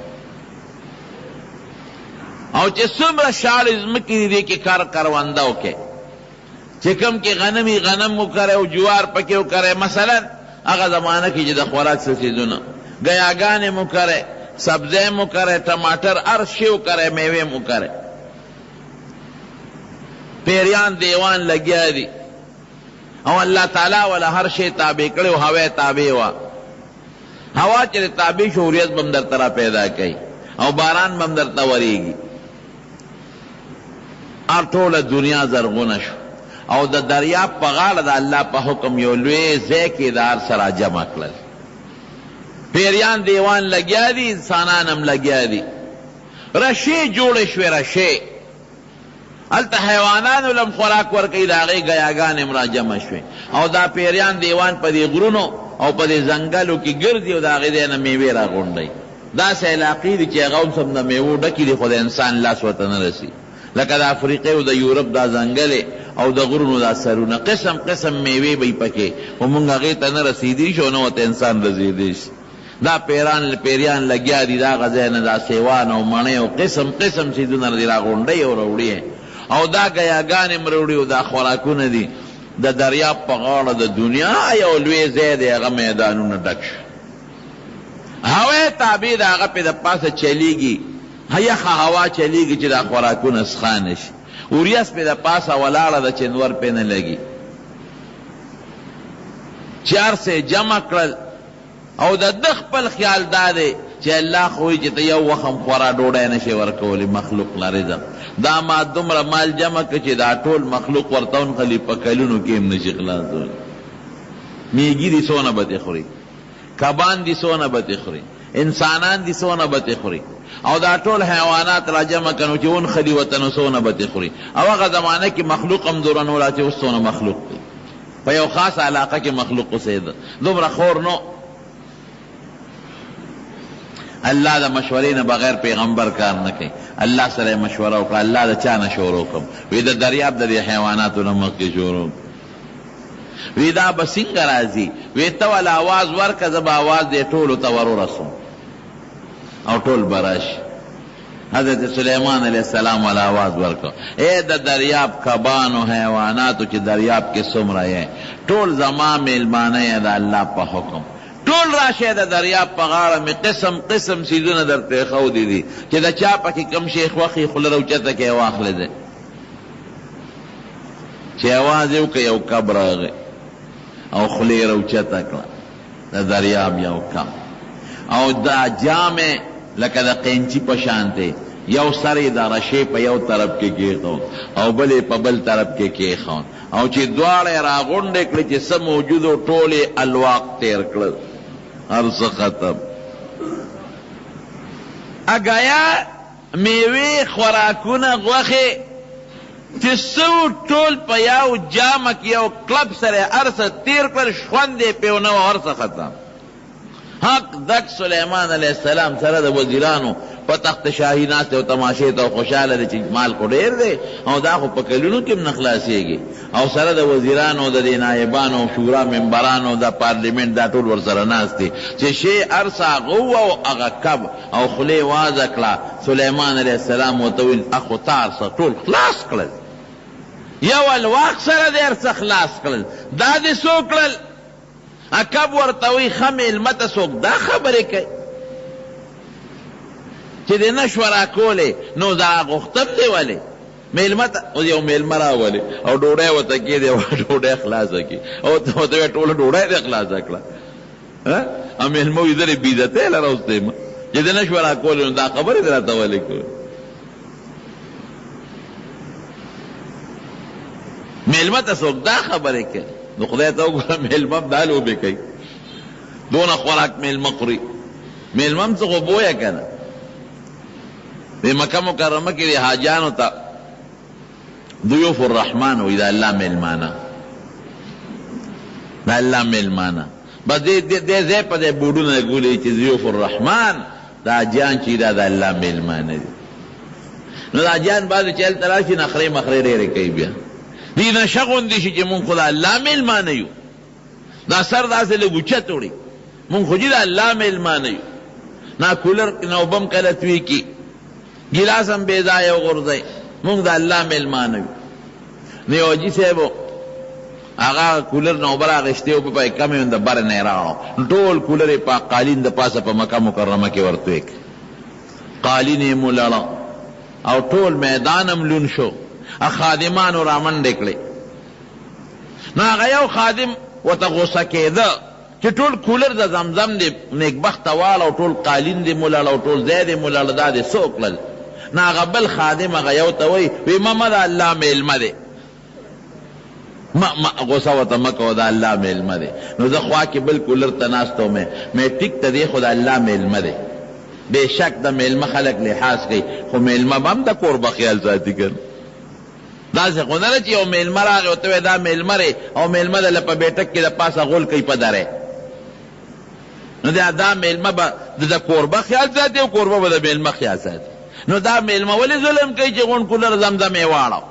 او چې څومره شاړې ځمکې دي دې کې کرونده وکړې چې کوم کې غنمي غنم وکرئ او جوار پکې وکرئ مثلا هغه زمانه کې چې د خوراک څه څیزونه ګیاګانې مو کرئ سبزی مو کرئ ټماټر هر شی وکرئ میوې مو کرئ پیریان دیوان لګیا دي او الله تعالی ولا هر شی تابع کړی او هوا تابع وه هوا چې تابع شو وریځ به هم درته را پیدا کوي او باران به هم درته ورېږي هر ټوله دنیا زرغونه شو او د دریاب په غاړه د الله په حکم یو لوی ځای کې د هر سره جمع کړل پیریان دیوان لګیا دي انسانان هم لګیا دي رشې جوړې شوې رشې هلته حیوانانو لم خوراک ورکوي د هغې ګیاګانې هم را جمع شوې او دا پیریان دیوان په دې غرونو او په دې ځنګلو کې ګرځي او د هغې ځای نه میوې را غونډوي داسې علاقې دي چې هغه هم سم د میوو ډکې دي خو د انسان لاس ورته نه رسي لکه د افریقې او د یورپ دا ځنګلې او د غرونو دا سرونه قسم قسم میوې به یې پکې خو مونږ هغې ته نه رسېدی شو نه ورته انسان رسېدی شي دا پیریان لګیا دي د هغه ځای نه دا سیوان او مڼې او قسم قسم څیزونه دي را غونډوي او راوړي او دا ګیاګانې م راوړي او دا خوراکونه دي د دریاب په غاړه د دنیا یو لوی ځای دی هغه میدانونه ډک شو هوا تابع د هغه پې د پاسه چلیږي یخه هوا چلیږي چې دا خوراکونه سخانه شي وریځ پې د پاسه ولاړه ده چې نور پې نه لګي چې هر څه جمع کړل او د ده خپل خیال دا دی چې الله خو وایي چې ته یو وخت هم خورا ډوډۍ نشي ورکولی مخلوق له رزق دا ما دومره مال جمع کړه چې دا ټول مخلوق ورته ونښلي په کلونو کې هم نشي خلاصولی میږي دي څونه به تې خوري کبان دي څونه به تې خوري انسانان دي څونه به تې خوري او دا ټول حیوانات را جمع کنو چې ونښلي ورته نو څونه به تې خوري او هغه زمانه کې مخلوق هم دوره نه ولا چې اوس څونه مخلوق دی په یو خاصه علاقه کې مخلوق اوسېده دومره خور نو الله د مشورې نه بغیر پیغمبر کار نه کوي الله سره مشوره وکړه الله د چا نه شروع کوم وی د دریاب د دې حیواناتو نه مخکې شروع وی دا به څنګه راځي وی ته ول آواز ورکه زه به آواز دې ټولو ته ور ورسوم او ټول به راشي حضرت سلیمان علیه السلام ول آواز ورکړه ای د دریاب کبانو حیواناتو چې دریاب کې څومره یې ټول زما میلمانه یې د الله په حکم ټول راشه د دریاب په غاړه مې قسم قسم څیزونه درته ښودي دي چې د چا پکې کم شی خوښي خوله راوچته کې واخلی دی چې اواز یې وکړه یو کب راغی او خولې یې راوچته کړه د دریاب یو کب او دا جامې لکه د قینچي په شان دی یو سر یې د رشې په یو طرف کې کېښود او بل یې په بل طرف کې کېښود او چې دواړه یې راغونډې کړې چې څه موجود و ټول یې الواق تیر کړل هر څه ختم اګایا میوې خوراکونه غوښې چې څه ټول په یو جامه کې یو کلب سره هر څه تیر کړل ژوند یې پې ونه و هر څه ختم حق دک سلیمان علیه السلام سره د وزیرانو په تخت شاهي ناست او تماشې ته خوشحاله دی چې مال خو ډېر دی او دا خو په کلونو کې هم نه خلاصېږي او سره د وزیرانو د دې نایبانو شورا ممبرانو د پارلیمنت دا ټول ورسره ناست دي چې شی هر څه هغه و او هغه کب او خولې وازه کړه سلیمان علیه السلام ورته ویل اخو تا هر څه ټول خلاص کړل یو الواق سره دې هر څه خلاص کړل دا دې څو کړل کب ورته وایي ښه مېلمه ته څوک دا خبرې کوي چې دې نه شوه راکولی نو دا غوښتم دی ولې مېلمه ته اوس یو مېلمه راولې او ډوډۍ ورته کېدې او ډوډۍ خلاصه کړي او ته ورته وایې ټوله ډوډۍ دې خلاصه کړه او مېلمه وایي زه دې بېعزتۍ لره اوس دی چې دې نه شوه راکولی نو دا خبرې دې راته ولې کوي مېلمه ته څوک دا خبرې کوي نو خدای ته وګوره مېلمه هم دا لوبې کوي دونه خوراک مېلمه خوري مېلمه هم څه خو بویه که نه د مکه مکرمه کې د حاجیانو ته ضیوف الرحمن وایي د الله مېلمانه د الله مېلمانه بس دې ځای په دې بوډونه ګولې چې ضیوف الرحمن د حاجیان چې دا د الله مېلمانه دي نو د حاجیان بعضې چې هلته راشي نخرې مخرې ډېرې کوي بیا دی نشه غوندې شي چې مونږ خو د الله مېلمانه یو دا سر داسې لږ اوچت وړي مونږ خو چې د الله مېلمانه یو نا کولر نه اوبه هم کله توی کي ګیلاس هم بې ځایه وغورځئ مونږ د الله مېلمانه یو نو یو حاجي صاحب هغه کولر نه اوبه راغېښتې اوبه په یې کمې د بر نه یې راوړو ټول کولر یې په قالین د پاسه په مکه مکرمه کې ورتوی کړ قالین یې مو لړه او ټول میدان هم لون شو خادمانو را منډې کړې نو هغه یو خادم ورته غوسه کېده چې ټول کولر د زمزم دی نیکبخته واله او ټول قالین دې مو لړه او ټول ځای دې مو لړه دا دې څه وکړل نو هغه بل خادم هغه یو ته وایي وی مه د الله مېلمه دی غوسه ورته مه کوه د الله مېلمه دی نو زه خوا کې بل کولر ته ناست وم مې ټیک ته دی خو د الله مېلمه دی بېشک د مېلمه خلک لحاظ کوي خو مېلمه به هم د کور به خیال ساتي که داسې خو نه ده چې یو مېلمه راغی ورته وایي دا مېلمه دی او مېلمه دله په بیټک کې د پاسه غول کوي په دری نو دا مېلمه به د کوربه خیال ساتي او کوربه به د مېلمه خیال ساتي نو دا مېلمه ولې ظلم کوي چې غونډ کولر زمزم یې واړو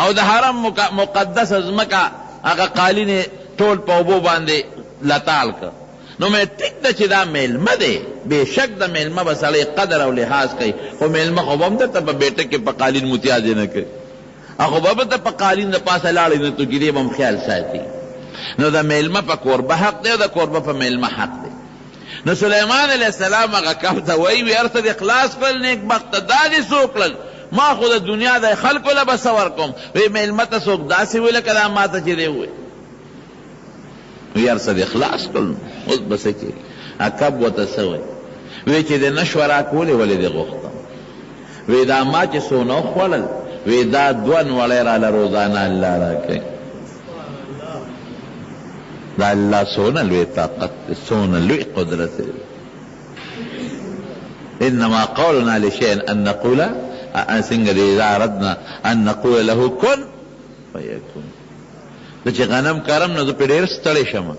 او د حرم مقدس ځمکه هغه قالین یې ټول په اوبو باندې لتال که نو مې ټیک ده چې دا مېلمه دی بېشک د مېلمه به سړی قدر او لحاظ کوي خو مېلمه خو به هم درته په بیټک کې په قالین متیازې نه کوي خو به ته په قالین د پاسه لاړې نه تو ګیرې به هم خیال ساتي نو د مېلمه په کوربه حق دی او د کوربه په مېلمه حق دی نو سلیمان علیه السلام هغه کف ته وایي وی هر څه دې خلاص کړل نیکبخته دا دې څه وکړل ما خو د دنیا د خلکو له به څه ورکوم وی مېلمه ته څوک داسې ویله که دا ما ته چې دی ووایي وی هر څه دې خلاص کړل اوس به څه کېږي عقب ورته څه وایي وی چې دې نه شوه راکولې ولې دې غوښتم وی دا ما چې څونه وخوړل وی دا دوه نوړی راله روزانه الله راکوي دا الله څونه لوی طاقت دی څونه لوی قدرت دی انما قولنا لشيء ان نقول څنګه دی اذا اردنا ان نقول له كن فيكون ته چې غنم کرم نو زه پې ډېر ستړی شم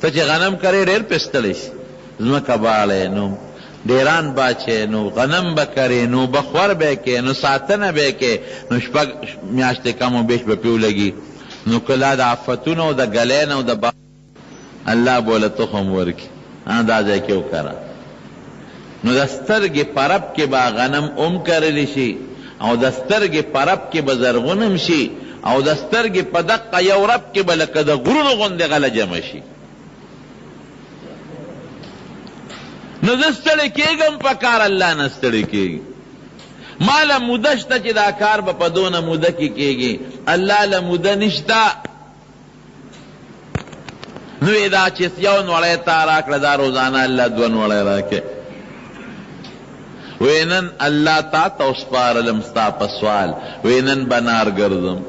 ته چې غنم کرې ډېر پې ستړی شي ځمکه باړی نو ډیران باچې نو غنم به کرې نو بخور به کې نو ساتنه به کې نو شپږ میاشتې کم و بیش به پې ولګي نو کله د آفتونو او د ګلی نه او د الله بوله تخم ورکړي دا ځای کې وکره نو د سترګې پرب کې به غنم ام کرلی شي او د سترګې پرب کې به زرغون هم شي او د سترګې په دقه یو رب کې به لکه د غرونو غوندې غله جمع شي نو زه ستړی کېږم په کار الله نه ستړی کېږي ما له موده شته چې دا کار به په دونه موده کې کېږي الله له موده نشته نو یې دا چې یو نوړی تا راکړه دا روزانه الله دوه نوړی راکړي وی نن الله تا ته وسپارلم ستا په سوال وی نن به نار ګرځم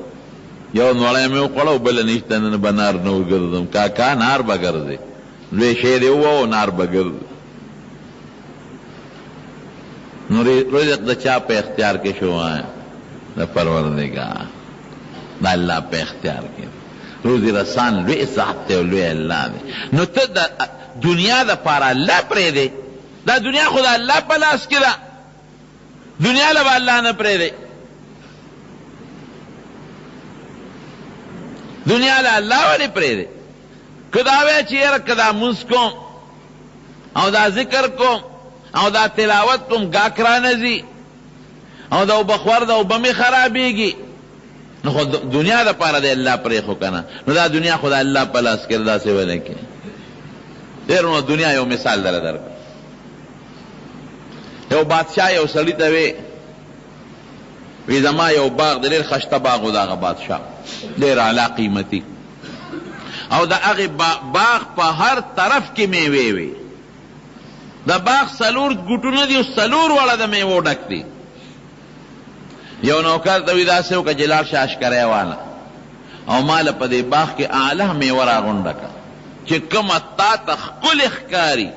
یو نوړی مې وخوړه بله نشته نن به نار نه وګرځم کاکا نار به ګرځې لوی شی دی ووایو نار به ګرځي نو رزق د چا په اختیار کې شو د پروردګار د الله په اختیار کې روزي رسان لوی ذات دی او لوی الله دی نو ته د دنیا دپاره الله پرېږدې دا دنیا خو د الله په لاس کې ده دنیا له به الله نه پرېږدې دنیا له الله ولې پرېږدې که دا وایه چې یاره که دا مونځ کوم او دا ذکر کوم او دا تلاوت کوم گاک را نزی او دا بخور دا اوبه می خرابیگی نو خو دنیا دا پارا دے اللہ پریخو کنا نو دا دنیا خدا اللہ پلاس کردہ سے ونے کی دیر نو دنیا یو مثال در در یو بادشاہ یو سڑی تاوے وی زما یو باغ دیر خشتا باغو داغا بادشاہ دیر علا قیمتی او دا اغی باغ پا ہر طرف کی میوے وی دا باغ سلور گٹو ندی سلور والا دا میوو ڈک دی یو نوکر توی دا سیو که جلال شاش کرے والا او مال پا دی باغ کی اعلی میوو را غنڈکا چه کم تا تخکل اخکاری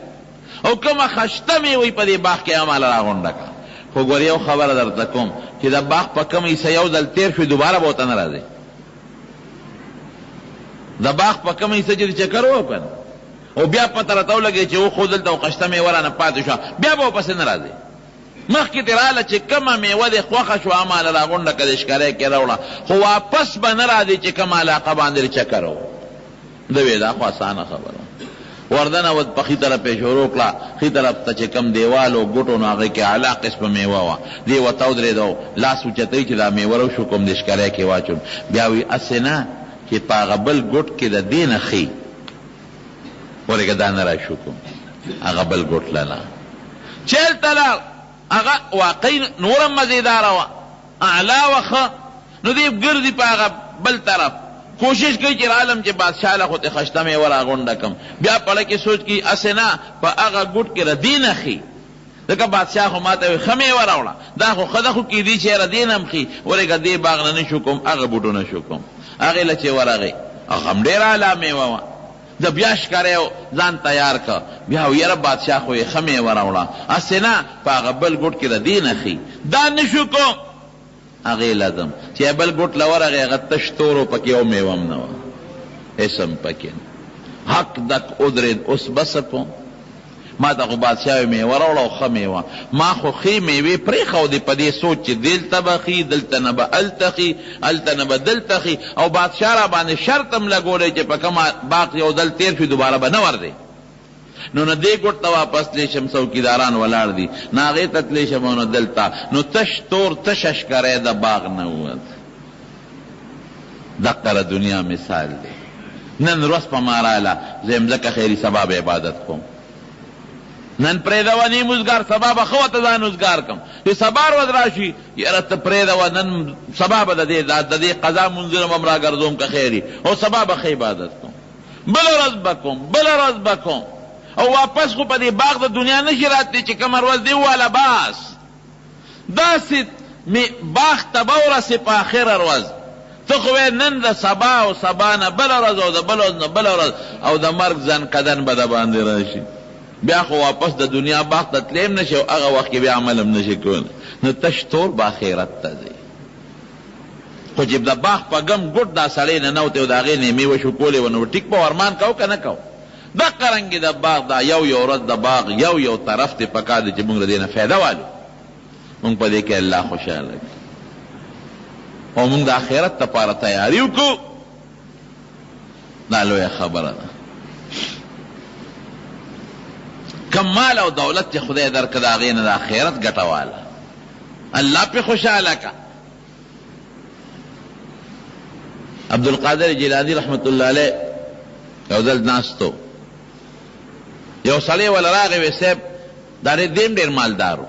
او کم خشتا میوی پا دی باغ کی امال را غنڈکا خو گوری یو خبر در تکم چه دا باغ پا کم ایسا یو دل تیر شوی دوبارا بوتا نرازی دا باغ پا کم ایسا جدی چکر ہو کن او بیا پتا رتاو لگی چه او خودل تا خشتا میورا نپاتو شوا بیا با پس نرازی مخ کی ترالا چه کم میوه دی خوخ شو امال را غنڈکا دشکره که رولا خو واپس با نرازی چه کم علاقه باندر چکر ہو دوی دا خو آسانا خبر وردن ود پا خی طرف پیشورو کلا خی طرف تا چه کم دیوالو گوٹو ناغی که علا قسم میوه دیو تاو دره دو لاسو چطوی چه دا میورو شو کم دشکره که واچون بیاوی اسنا چه پاغبل گوٹ که دا دین خی ورگه دا نرا شو کم اغبل گوٹ لنا چل تلال اغا واقعی نورم مزیدارا اعلا وخا نو دیب گردی پا اغبل طرف کوشش کی چې عالم چې بادشاہ له خو خشته مې ورا غونډه کم بیا پړه کې سوچ کی اسنا په هغه ګټ کې ردین اخی دغه بادشاہ خو ماته خمه وراوړه دا خو خدای خو کې دي چې ردین امخي ورګه دی باغ نه شو کوم هغه بوټو نه شو کوم هغه لچې ورغه هغه هم ډیر علامه و د بیاش کړو ځان تیار کا بیا ویره بادشاہ خو خمه وراوړه اسنا په هغه بل ګټ کې ردین اخی دا نشو کوم اغی لازم چی بل گوٹ لور اغی غتش تورو پکی او میوام نوا اسم پکین حق دک ادرد اس بسپو ما تا خو بادشاوی میوه روڑا و خمیوه ما خو خی میوه پری خو دی پا دی سوچ چی دل تبخی دل تنبا التخی التنبا دل تخی او بادشاہ را باندې شرطم لگو رئی چی پا کما باقی او دل تیر شوی دوبارہ با نور دی نو نه دی ګټ ته واپس لیشم څوکیداران ولاړ دي ناغې ته تلیشم او نه دلته نو تش تور تش اشکری د باغ نه ووت دقره دنیا مثال دی نن ورځ په ما راله زه مځکه خیري سبا به عبادت کوم نن پرېږده نیم اوزګار سبا به ښه ورته ځان اوزګار کړم چې سبا ورځ راشي یاره ته پرېږده نن سبا به د دې قضا منځونه به م راګرځوم که خیري او سبا به ښه عبادت کوم بله ورځ به کوم بله ورځ به کوم او واپس خو په دې باغ د دنیا نشي راتلی چې کومه ورځ دی واله باس داسې باغ ته به ورسې په آخره ورځ ته خو نن د سبا او سبا نه بله ورځ او د بله ورځ نه بله ورځ او د مرګ ځنکدن به د باندې راشي بیا خو واپس د دنیا باغ ته تلیم نشي او هغه وخت کې بیا عمل هم نشي کولی نو تش تور به آخرت ته ځي خو چې د باغ په ګم ګوټ دا سړی نه نوتی او د هغې نه یې میوه شو کولی و نو ټیک په ورمان کو که نه کو دا قرنگی دا باغ دا یو رد دا باغ یو طرف تی پکا دی چی مونگ را دینا فیده والو مونگ پا دیکھ اللہ خوشحال لگی او مونگ دا آخرت تا پارا تیاریو کو نالوی خبر دا کم مال او دولت تی خدای در کدا غین دا آخرت گٹا والا اللہ پی خوشحال لگا عبدالقادر جیلانی رحمت اللہ علیہ یو دل ناستو یو سړی ول راغی وی صاحب دا دیم ډېر مالدارو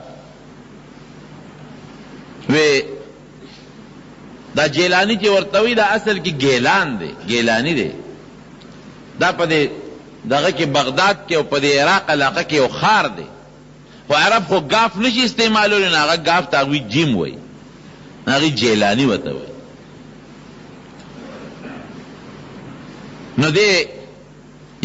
وی دا جیلانی چې ورته وی دا اصل کې ګیلان دی ګیلانی دی دا په دې دغه کې بغداد کې او په دې عراق علاقه کې یو خار دی خو عرب خو ګاف نشي استعمالولی نه هغه ګاف ته هغوی جیم وی هغې جیلانی ورته وی نو دی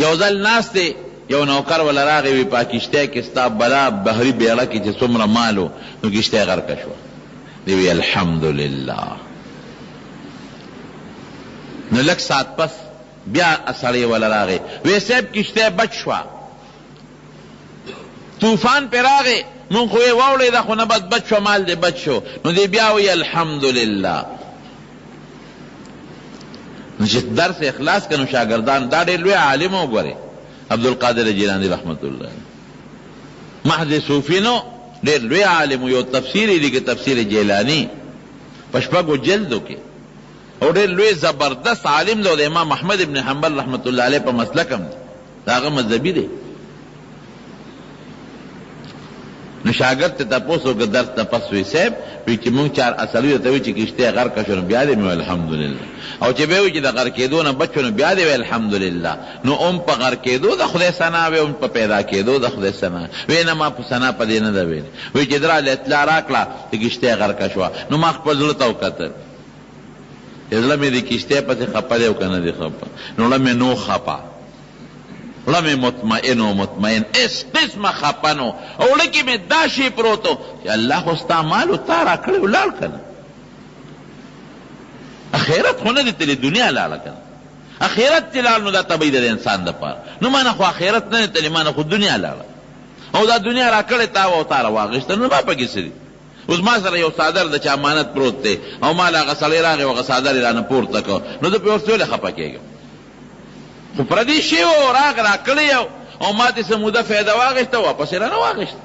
یو ځل ناست دی یو نوکر ولا راغی وی پاکشته کې ستا بلا بحری بیړه کې چې څومره مالو نو کشته غرقه شوه دی وی الحمدلله نو لږ ساعت پس بیا سړی ولا راغی وی صاحب کشته بچ شوه طوفان پې راغی مونږ خو یې واوړېده خو نه بس بچ شوه مال دی بچ شو نو دی بیا وی الحمدلله نو چې درس اخلاص کنو شاگردان دا ډېر لوی عالم وګورئ عبدالقادر جیلانی رحمت اللہ محض صوفی نو ډېر لوی عالم یو تفسیر لیکي تفسیر جیلانی پشپږو جلدو کې او ډېر لوی زبردست عالم دی او د امام احمد ابن حنبل رحمت الله علیه په مسلک هم دی، د هغه مذهبي دی. نو شاګرد ته تپوس وکړه درس نه پس وی صاحب وی چې مونږ 4 اصلي ته وی چې کشته غرق شو بیا دې مې الحمدلله، او چې به وی چې د غرق کېدو نه بچو نو بیا دې الحمدلله. نو په غرق کېدو د خدای ثنا وی، په پیدا کېدو د خدای ثنا وی، نه ما په ثنا په دې نه ده ویل. وی چې درا اطلاع راکړه چې کشته غرق شو، نو ما خپل زړه ته وکتل، زړه مې د کشته پسې خپه دی او کنه دی خپه، نو له مې نو خپه، لمه مطمئن اس قسم خپنو، او لکه میں دا شی پروتو چې الله خو ستا مال تا را کړی ولال کنه، اخرت خو نه دي دنیا لاله کنه، اخرت تلال نو دا تبعید د انسان د پاره، نو مانه خو اخرت نه تل مانه خو دنیا لاله، او دا دنیا را کړی تا او تا را واغشت، نو ما پکې سړي اوس ما سره یو صادر د چا امانت پروت دی او مال هغه سړی راغی او هغه صادر یې رانه پورته کړ، نو زه په ورته خپه کېږم. خو پردي شی و راغ را کړی او ما دې څه موده فایده واغېسته واپس یې رانه واغېسته،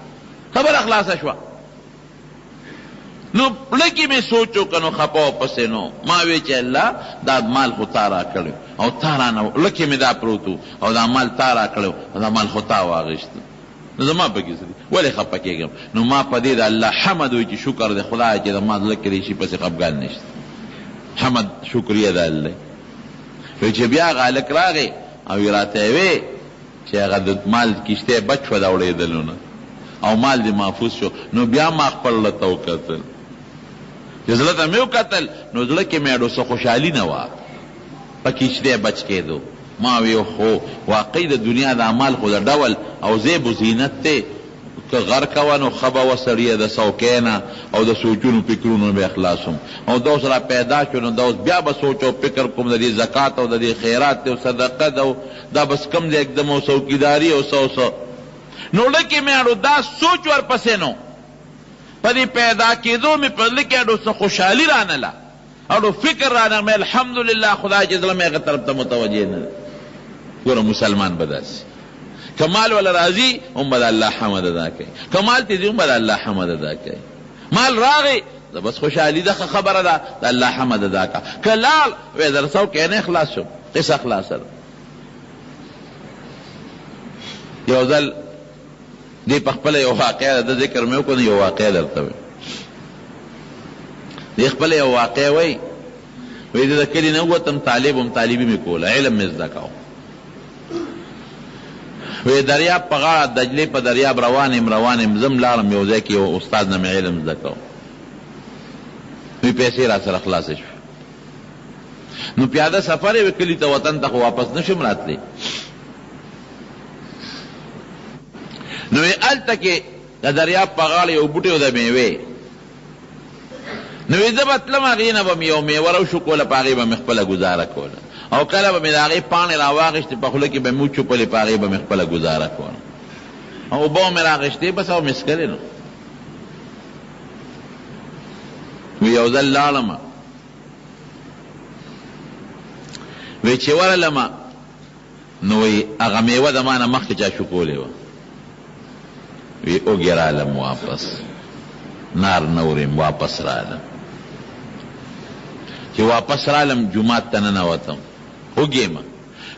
خبره خلاصه شوه. نو لږې مې سوچ وکړه نو خپه واپسې نو ما وی چې الله دا مال خو تا را کړی او تا رانه لږې مې دا پروت او دا مال تا را کړی او دا مال خو تا واغېسته، نو زما پکې څه ولې خپه کېږم؟ نو ما په دې د الله حمد وی چې شکر دی خدای چې د ما زړه کې دې شي پسې خفګان نشته، حمد شکریه ده الله. وی چې بیا هغه هلک راغی او یې راته وی چې هغه د مال کشته بچ شوه د اړېدلو نه او مال دې محفوظ شو، نو بیا ما خپل زړه ته وکتل، چې زړه ته مې وکتل نو زړه کې مې ډېره خوشحالي نه وه په کشته بچ کېدو. ما وی خو واقعي د دنیا د اعمال خو د ډول او زیب و زینت دی، که غرقه وه نو ښه به وه سړیه د سوکۍ نه او د سوچونو فکرونو به اخلاصم، او دا اوس را پیدا شو نو دا اوس بیا به سوچ او فکر کوم د دې زکات او د دې خیرات دی او صدقه ده او دا بس کم دی اکدم او څوکیداري او څه نو لکې مې اړو دا سوچ ورپسې نو په دې پیدا کېدو مې په زړه کې اړو څه خوشحالي رانله، اړو فکر رانه مې الحمدلله خدای چې زړه مې هغه طرف ته متوجه نه دی. ګوره مسلمان به داسې کمال والا راضی هم به د الله حمد ادا کوي، کمال ته ځي هم به د الله حمد ادا کوي. مال راغی دا بس خوشحالي ده خبره ده د الله حمد ادا کا، که لال وی در څوکۍ نه خلاص شو قصه خلاصه ده. یو ځل دې په خپله یو واقعه ده ذکر مې وکړو، یو واقعه درته وی دې خپله یو واقعه وی د کلي نه ووتم، طالبي مې کوله، علم مې زده کوه. وی دریاب په غاړه دجلې په دریاب روان زم لاړم یو ځای کې یو استاد نه مې علم زده کوه، وی پیسې را سره خلاصې شوې، نو پیاده سفر یې کلي ته وطن ته خو واپس نشم راتلی، نو وی هلته کې د دریاب په غاړه یو بوټی و د میوې، نو وی زه به تلم هغې نه به مې یو میوه راوشکوله په هغې به مې خپله ګزاره کوله، او کله به مې د هغې پاڼې راواغېستې په خوله کې به مې وچوپلې په هغې به مې خپله ګزاره کوله، او اوبه مې راغېستې بس او مې څښلې نو. وی یو ځل لاړم وی چې ورغلم نو وی هغه میوه د ما نه مخکې چا شکولې وه، وی اوږې رالم واپس نار نورم واپس رالم، چې واپس رالم جومات ته ننوتم وګېمه،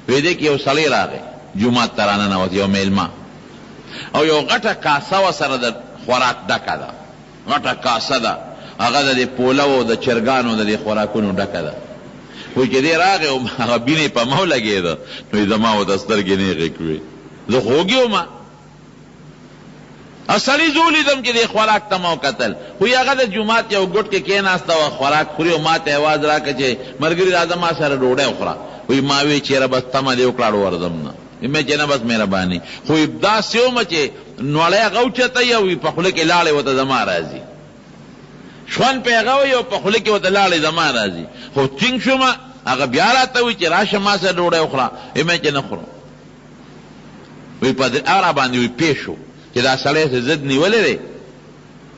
وی دی کې یو سړی راغی جومات ته راننوت، یو میلمه، او یو غټه کاسه وه سره د خوراک ډکه ده، غټه کاسه ده هغه د دې پولو د چرګانو د دې خوراکونو ډکه ده. وی چې دی راغی او هغه بینې په مو لګېده، نو زما ورته سترګې نیغې کړې، زه خو وږې ومه، اصلي زه ولیدم چې دې خوراک ته مو کتل، خو هغه د جومات یو ګوټ کې کېناسته وه خوراک خوري، او ما ته اواز راکړه چې ملګري راځه ما سره ډوډۍ وخوره. وی ما وی چېره بس تمه دې وکړه اړو ورځم نه، مې چې نه بس مهرباني، خو داسې ومه چې نوړی هغه اوچته او په خوله کې لاړې ورته زما راځي، شون پې هغه وی او په خوله کې ورته لاړې زما راځي، خو ټینګ شومه هغه بیا راته وی چې راشه ما سره ډوډۍ وخوره، مې چې نه خورم. وی په هغه باندې وی پېښ شو چې دا سړی څه ضد نیولی دی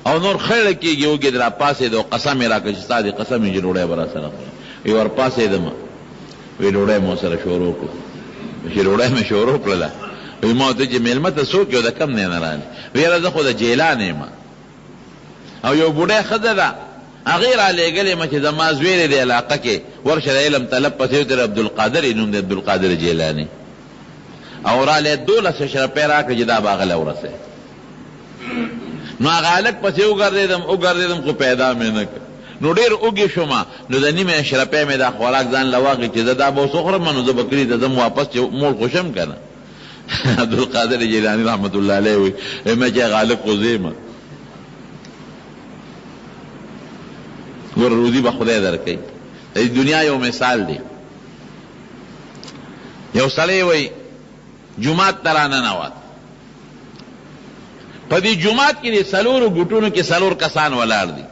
او نور خیړه کېږي، وږې را پاسېد او قسم یې راکړه چې ستا دې قسم یې چې ډوډۍ به را سره خورم. وی ور پاسېدم، وی ډوډۍ مو سره شروع کړو، چې ډوډۍ مې شروع کړله، وی ما ورته چې مېلمه ته څوک یو د کم نه نه رالې، وی یاره زه خو د جیلان یم، او یو بوډۍ ښځه ده هغې رالیږلې مه چې زما زوی دی علاقه کې ورشه د علم طلب پسې وتېره عبدالقادر یې نوم دی عبدالقادر جیلاني او رالی 12 شرپۍ راکړه چې دا به هغه له ورسوي نو هغه هلک پسې وګرځېدم خو پیدا مې نه کړ نو ډېر اوږې شومه نو د نیمې شرپۍ مې دا خوراک ځان له واخلي چې زه دا به اوس وخورم نو زه به کلي ته ځم واپس چې مور خوشم که نه عبدالقادر جیلاني رحمت الله علیه وایي مې چې هغه هلک خو زه یم ګوره روزي به خدای درکوي د دنیا یو مثال دی یو سړی وایي جومات ته راننوت په دې جومات کې د 4 ګوټونو کې 4 کسان ولاړ دي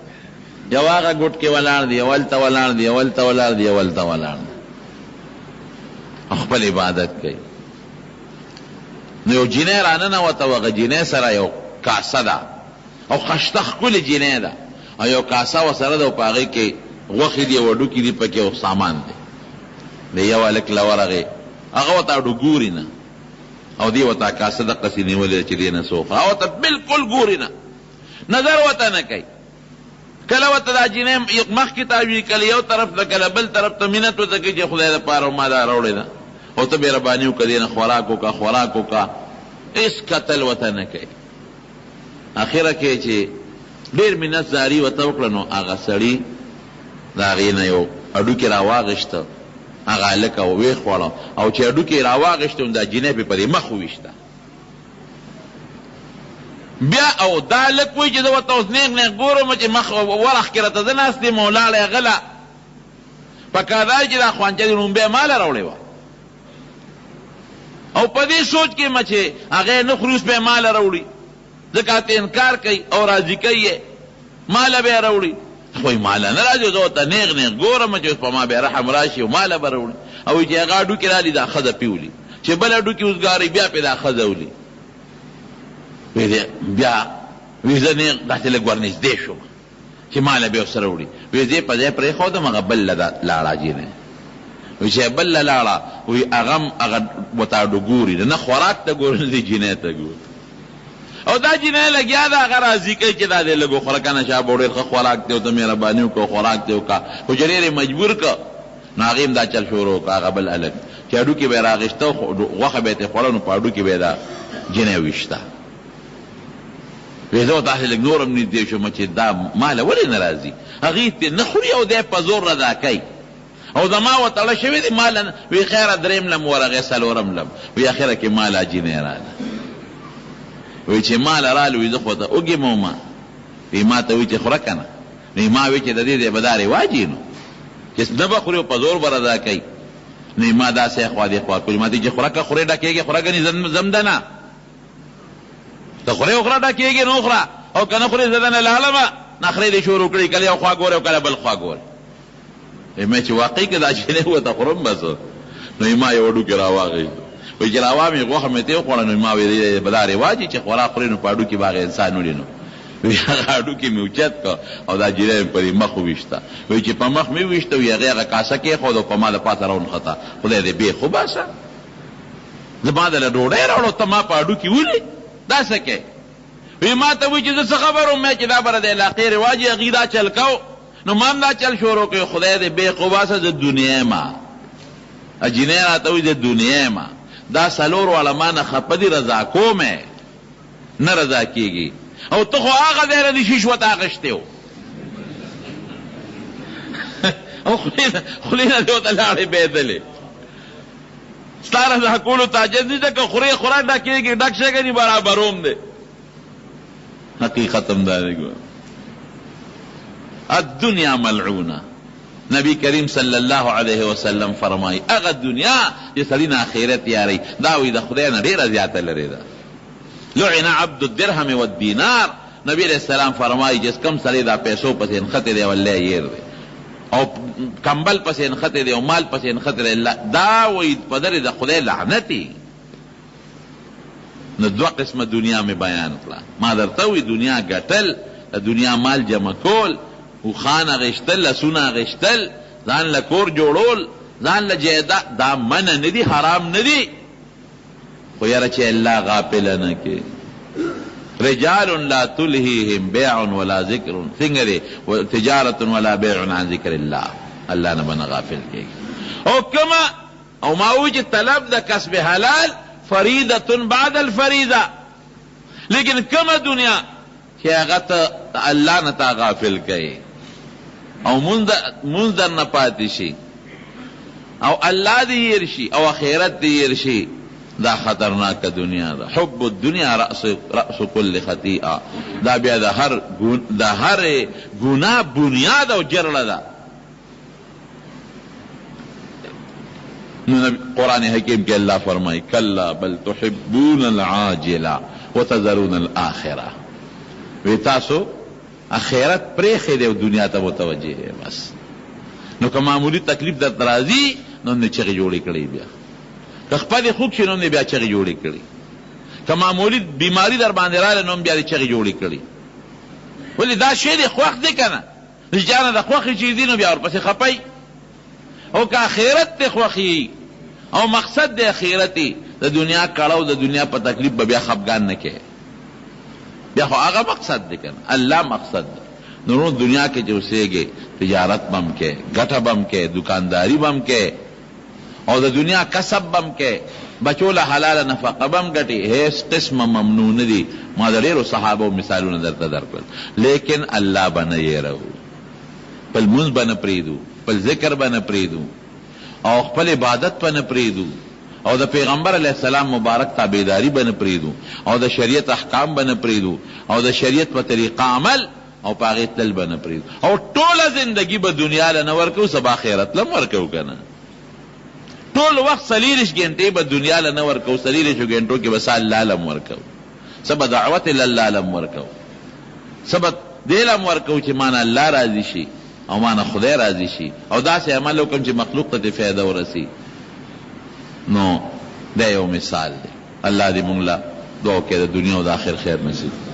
یو هغه ګوټ کې ولاړ دی یو هلته ولاړ دی یو هلته ولاړ دی یو هلته ولاړ دی خپل عبادت کوي نو یو جینۍ راننوته و هغه جینۍ سره یو کاسه ده او خشته ښکلې جینۍ ده او یو کاسه ورسره ده او په هغې کې غوښې دي وډوکي دي پکې او سامان دی د یو هلک له ورغې هغه ورته اډو ګوري نه او دی ورته کاسه دقسې نیولې چې دې نه څه وخوره هغه ورته بلکل ګوري نه نظر ورته نه کوي کله ورته دا جینۍ مخکې تاوي کله یو طرف ته کله بل طرف ته مینت ورته کوي چې خدای دپاره ما دا راوړې ده او ته مهرباني وکړه دې نه خوراک وکړه هېڅ کتل ورته نه کوي اخره کې چې ډېر منت زاري ورته وکړه نو هغه سړي د هغې نه یو هډوکې راواغېسته هغه هلک او ویې خوړه او چې هډوکې یې راواغېسته نو دا جینۍ پې په دې مخ وویشته بیا او دا هلک وایي چې زه ورته اوس نیغ ګورم چې مخ ورخ کې راته زه ناست یم او لاړی غله پکار دا چې دا خوانچه دې نوم بیا ماله راوړې وه او په دې سوچ کې مه چې هغې نه خوري اوس بیا ماله راوړي ځکه ته انکار کوي او راضي کوي یې ماله بیا راوړي خو ماله نه راځي زه ورته نیغ ګورم چې اوس په ما بیا رحم راشي او ماله به راوړي او چې هغه هډوکې رالي دا ښځه پیولي چې بل هډوکې اوسګاري بیا پې دا ښځه ولي بیا وی زه نیغ داسې لږ ورنږدې شوم چې ماله بیا ورسره وړي وی زه یې په ځای پرېښودم هغه بل له لاړه جینۍ وی چې بل له لاړه وی هغه هم هغه ورته اډو ګوري نه خوراک ته ګوري نه دې جینۍ ته ګوري او دا جینۍ لګیا ده هغه راضي کوي چې دا دې لږ وخوره که نه شا به ډېر ښه خوراک دی ورته مهرباني وکړه خوراک دې وکړه خو چې ډېر یې مجبور کړه نو هغې هم دا چل شروع کړه هغه بل هلک چې هډوکې به یې راغېسته غوښه به یې ترې خوړه نو په هډوکې به یې دا جینۍ ویشته وی زه ورته هسې لږ نور هم نږدې شوم چې دا ماله ولې نه راځي هغې ته نه خوري او دی په زور رضا کوي او زما وتړه شوې دی ماله وی خیره 3 لم ورغې 4 لم وی اخره کې ماله جینۍ راله وی چې ماله راله وی زه خو ته اوږې مومه وی ما ته وی چې خوره که نه نو ما وی چې د دې دی به دا رواج نو چې نه به خوري او په زور به رضا کوي نو ما داسې خوا دې خوا کړي ما ته چې خوره که خورې ډکېږي خوره ګنې زم ده نه ته خورې وخوره ډکېږي نو وخوره او که نه خورې زه دنه لالمه نخرې دې شروع کړي کله یو خوا ګورې او کله بل خوا ګورې ما چې واقعي که دا جینۍ ورته خورم بس نو ما یو هډوکې راواغېست وایي چې راوامې غوښه مې ته وخوړه نو ما ویل به دا رواج چې خوراک خورې نو په هډوکې به هغه انسان وړي نو وایي هغه هډوکې مې اوچت کړه او دا جینۍ مې په دې مخ وویشته وایي چې په مخ مې وویشته وایي هغې هغه کاسه کېښود او په ما د پاسه راونښته خدای دې بې خو باسه زما دله ډوډۍ راوړو ته ما په هډوکې ولې دا څه کوې وی ما ته وایي چې زه څه خبر وم چې دا بره د علاقې رواج یې هغې دا چل کو نو ما هم دا چل شروع کوي خدای دې بې خو باسه د دنیا ما جینۍ راته وایي د دنیا ما دا 4 واړه ما نه خفه دي رضا کومې نه رضا کېږي او ته خو هغه ځای نه دې شیش ورته اخیستی و او خولې نه دې ورته لاړې بېدلې ستا رضا کولو تعجز نشته که خورې خوراک ډکېږي ډک شی که ني برابروم دی حقیقت هم دا دی الدنیا ملعونه نبی کریم صلی الله علیه وسلم فرمایي هغه دنیا چې سړي نه آخرت یاري دا وایي د خدای نه ډېره زیاته لرې ده لعن عبد الدرهم والدینار نبی علیہ السلام فرمایي چې کم سړی دا پیسو پسې نښتې دی والله یې دی او کمبل پسې نښتې دی او مال پسې نښتې دی دا وایي په درې د خدای لعنتي نو 2 قسمه دنیا مې بیان کړه ما درته وایي دنیا ګټل د دنیا مال جمع کول وخان اغشتل لسونه اغشتل ځان له کور جوړول ځان له جایداد دا منع نه دي حرام نه دي خو یاره چې الله غافله نه کې رجال لا تلهیهم بیع ولا ذکر څنګه دی تجارت ولا بیع عن ذکر الله الله نه بنا غافل کیږي او کما او ما وجه طلب د کسب حلال فریضه بعد الفریضه لیکن کما دنیا چې هغه ته الله نه تا غافل کوي او منځ در نه پاتې شي او الله دې هیر شي او آخرت دې هیر شي دا خطرناک دنیا دا حب الدنیا رأس کل خطیئه دا بیا دا هر گناه بنیاد او جرړه ده قرآن حکیم کې الله فرمایي کلا بل تحبون العاجله وتذرون الاخره وی تاسو اخرت پریخې دی او دنیا ته متوجه یې بس نو که معمولی تکلیف در ترازی نو نه چغې جوړې کړې بیا که خپلې خوږ شي نو نه بیا چغې جوړې کړې که معمولی بیماری در باندې راغله نو بیا دې چغې جوړې کړې ولې دا شی دې خوښ دی که نه چې چا نه د خوښې شي دي نو بیا ورپسې خپئ او که اخرت دې خوښي او مقصد دې اخرت د دنیا کړه او د دنیا په تکلیف به بیا خفګان نه کوې بیا خو هغه مقصد دی که نه الله مقصد دی نو دنیا کې چې اوسېږي تجارت بم کې ګټه بم کې دکانداری بم کې او د دنیا کسب بم کې بچو له حلاله نفقه بم ګټي هیڅ قسمه ممنوع نه دي ما د ډېرو صحابو مثالونه درته درکړل لیکن الله به نه یېرو خپل لمونځ به نه پرېږدو خپل ذکر به نه پرېږدو او خپل عبادت به نه پرېږدو او د پیغمبر علیه السلام مبارک تابعداري به نه پرېږدو او د شریعت احکام به نه پرېږدو او د شریعت په طریقه عمل او په هغې تلل به نه پرېږدو او ټوله زندګي به دنیا له نه ورکوو سبا آخرت له هم ورکوو که نه ټول وخت 40 ګنټې به دنیا له نه ورکوو 40 ګنټو کې به څه الله له هم ورکوو څه به دعوت الله له هم ورکوو څه به دې له هم ورکوو چې مانه الله راضي شي او مانه خدای راضي شي او داسې عمل وکړم چې مخلوق ته فایده ورسي نو دا یو مثال دی الله دې مونږ له دعا وکړي د دنیا او د آخر خیر نصیب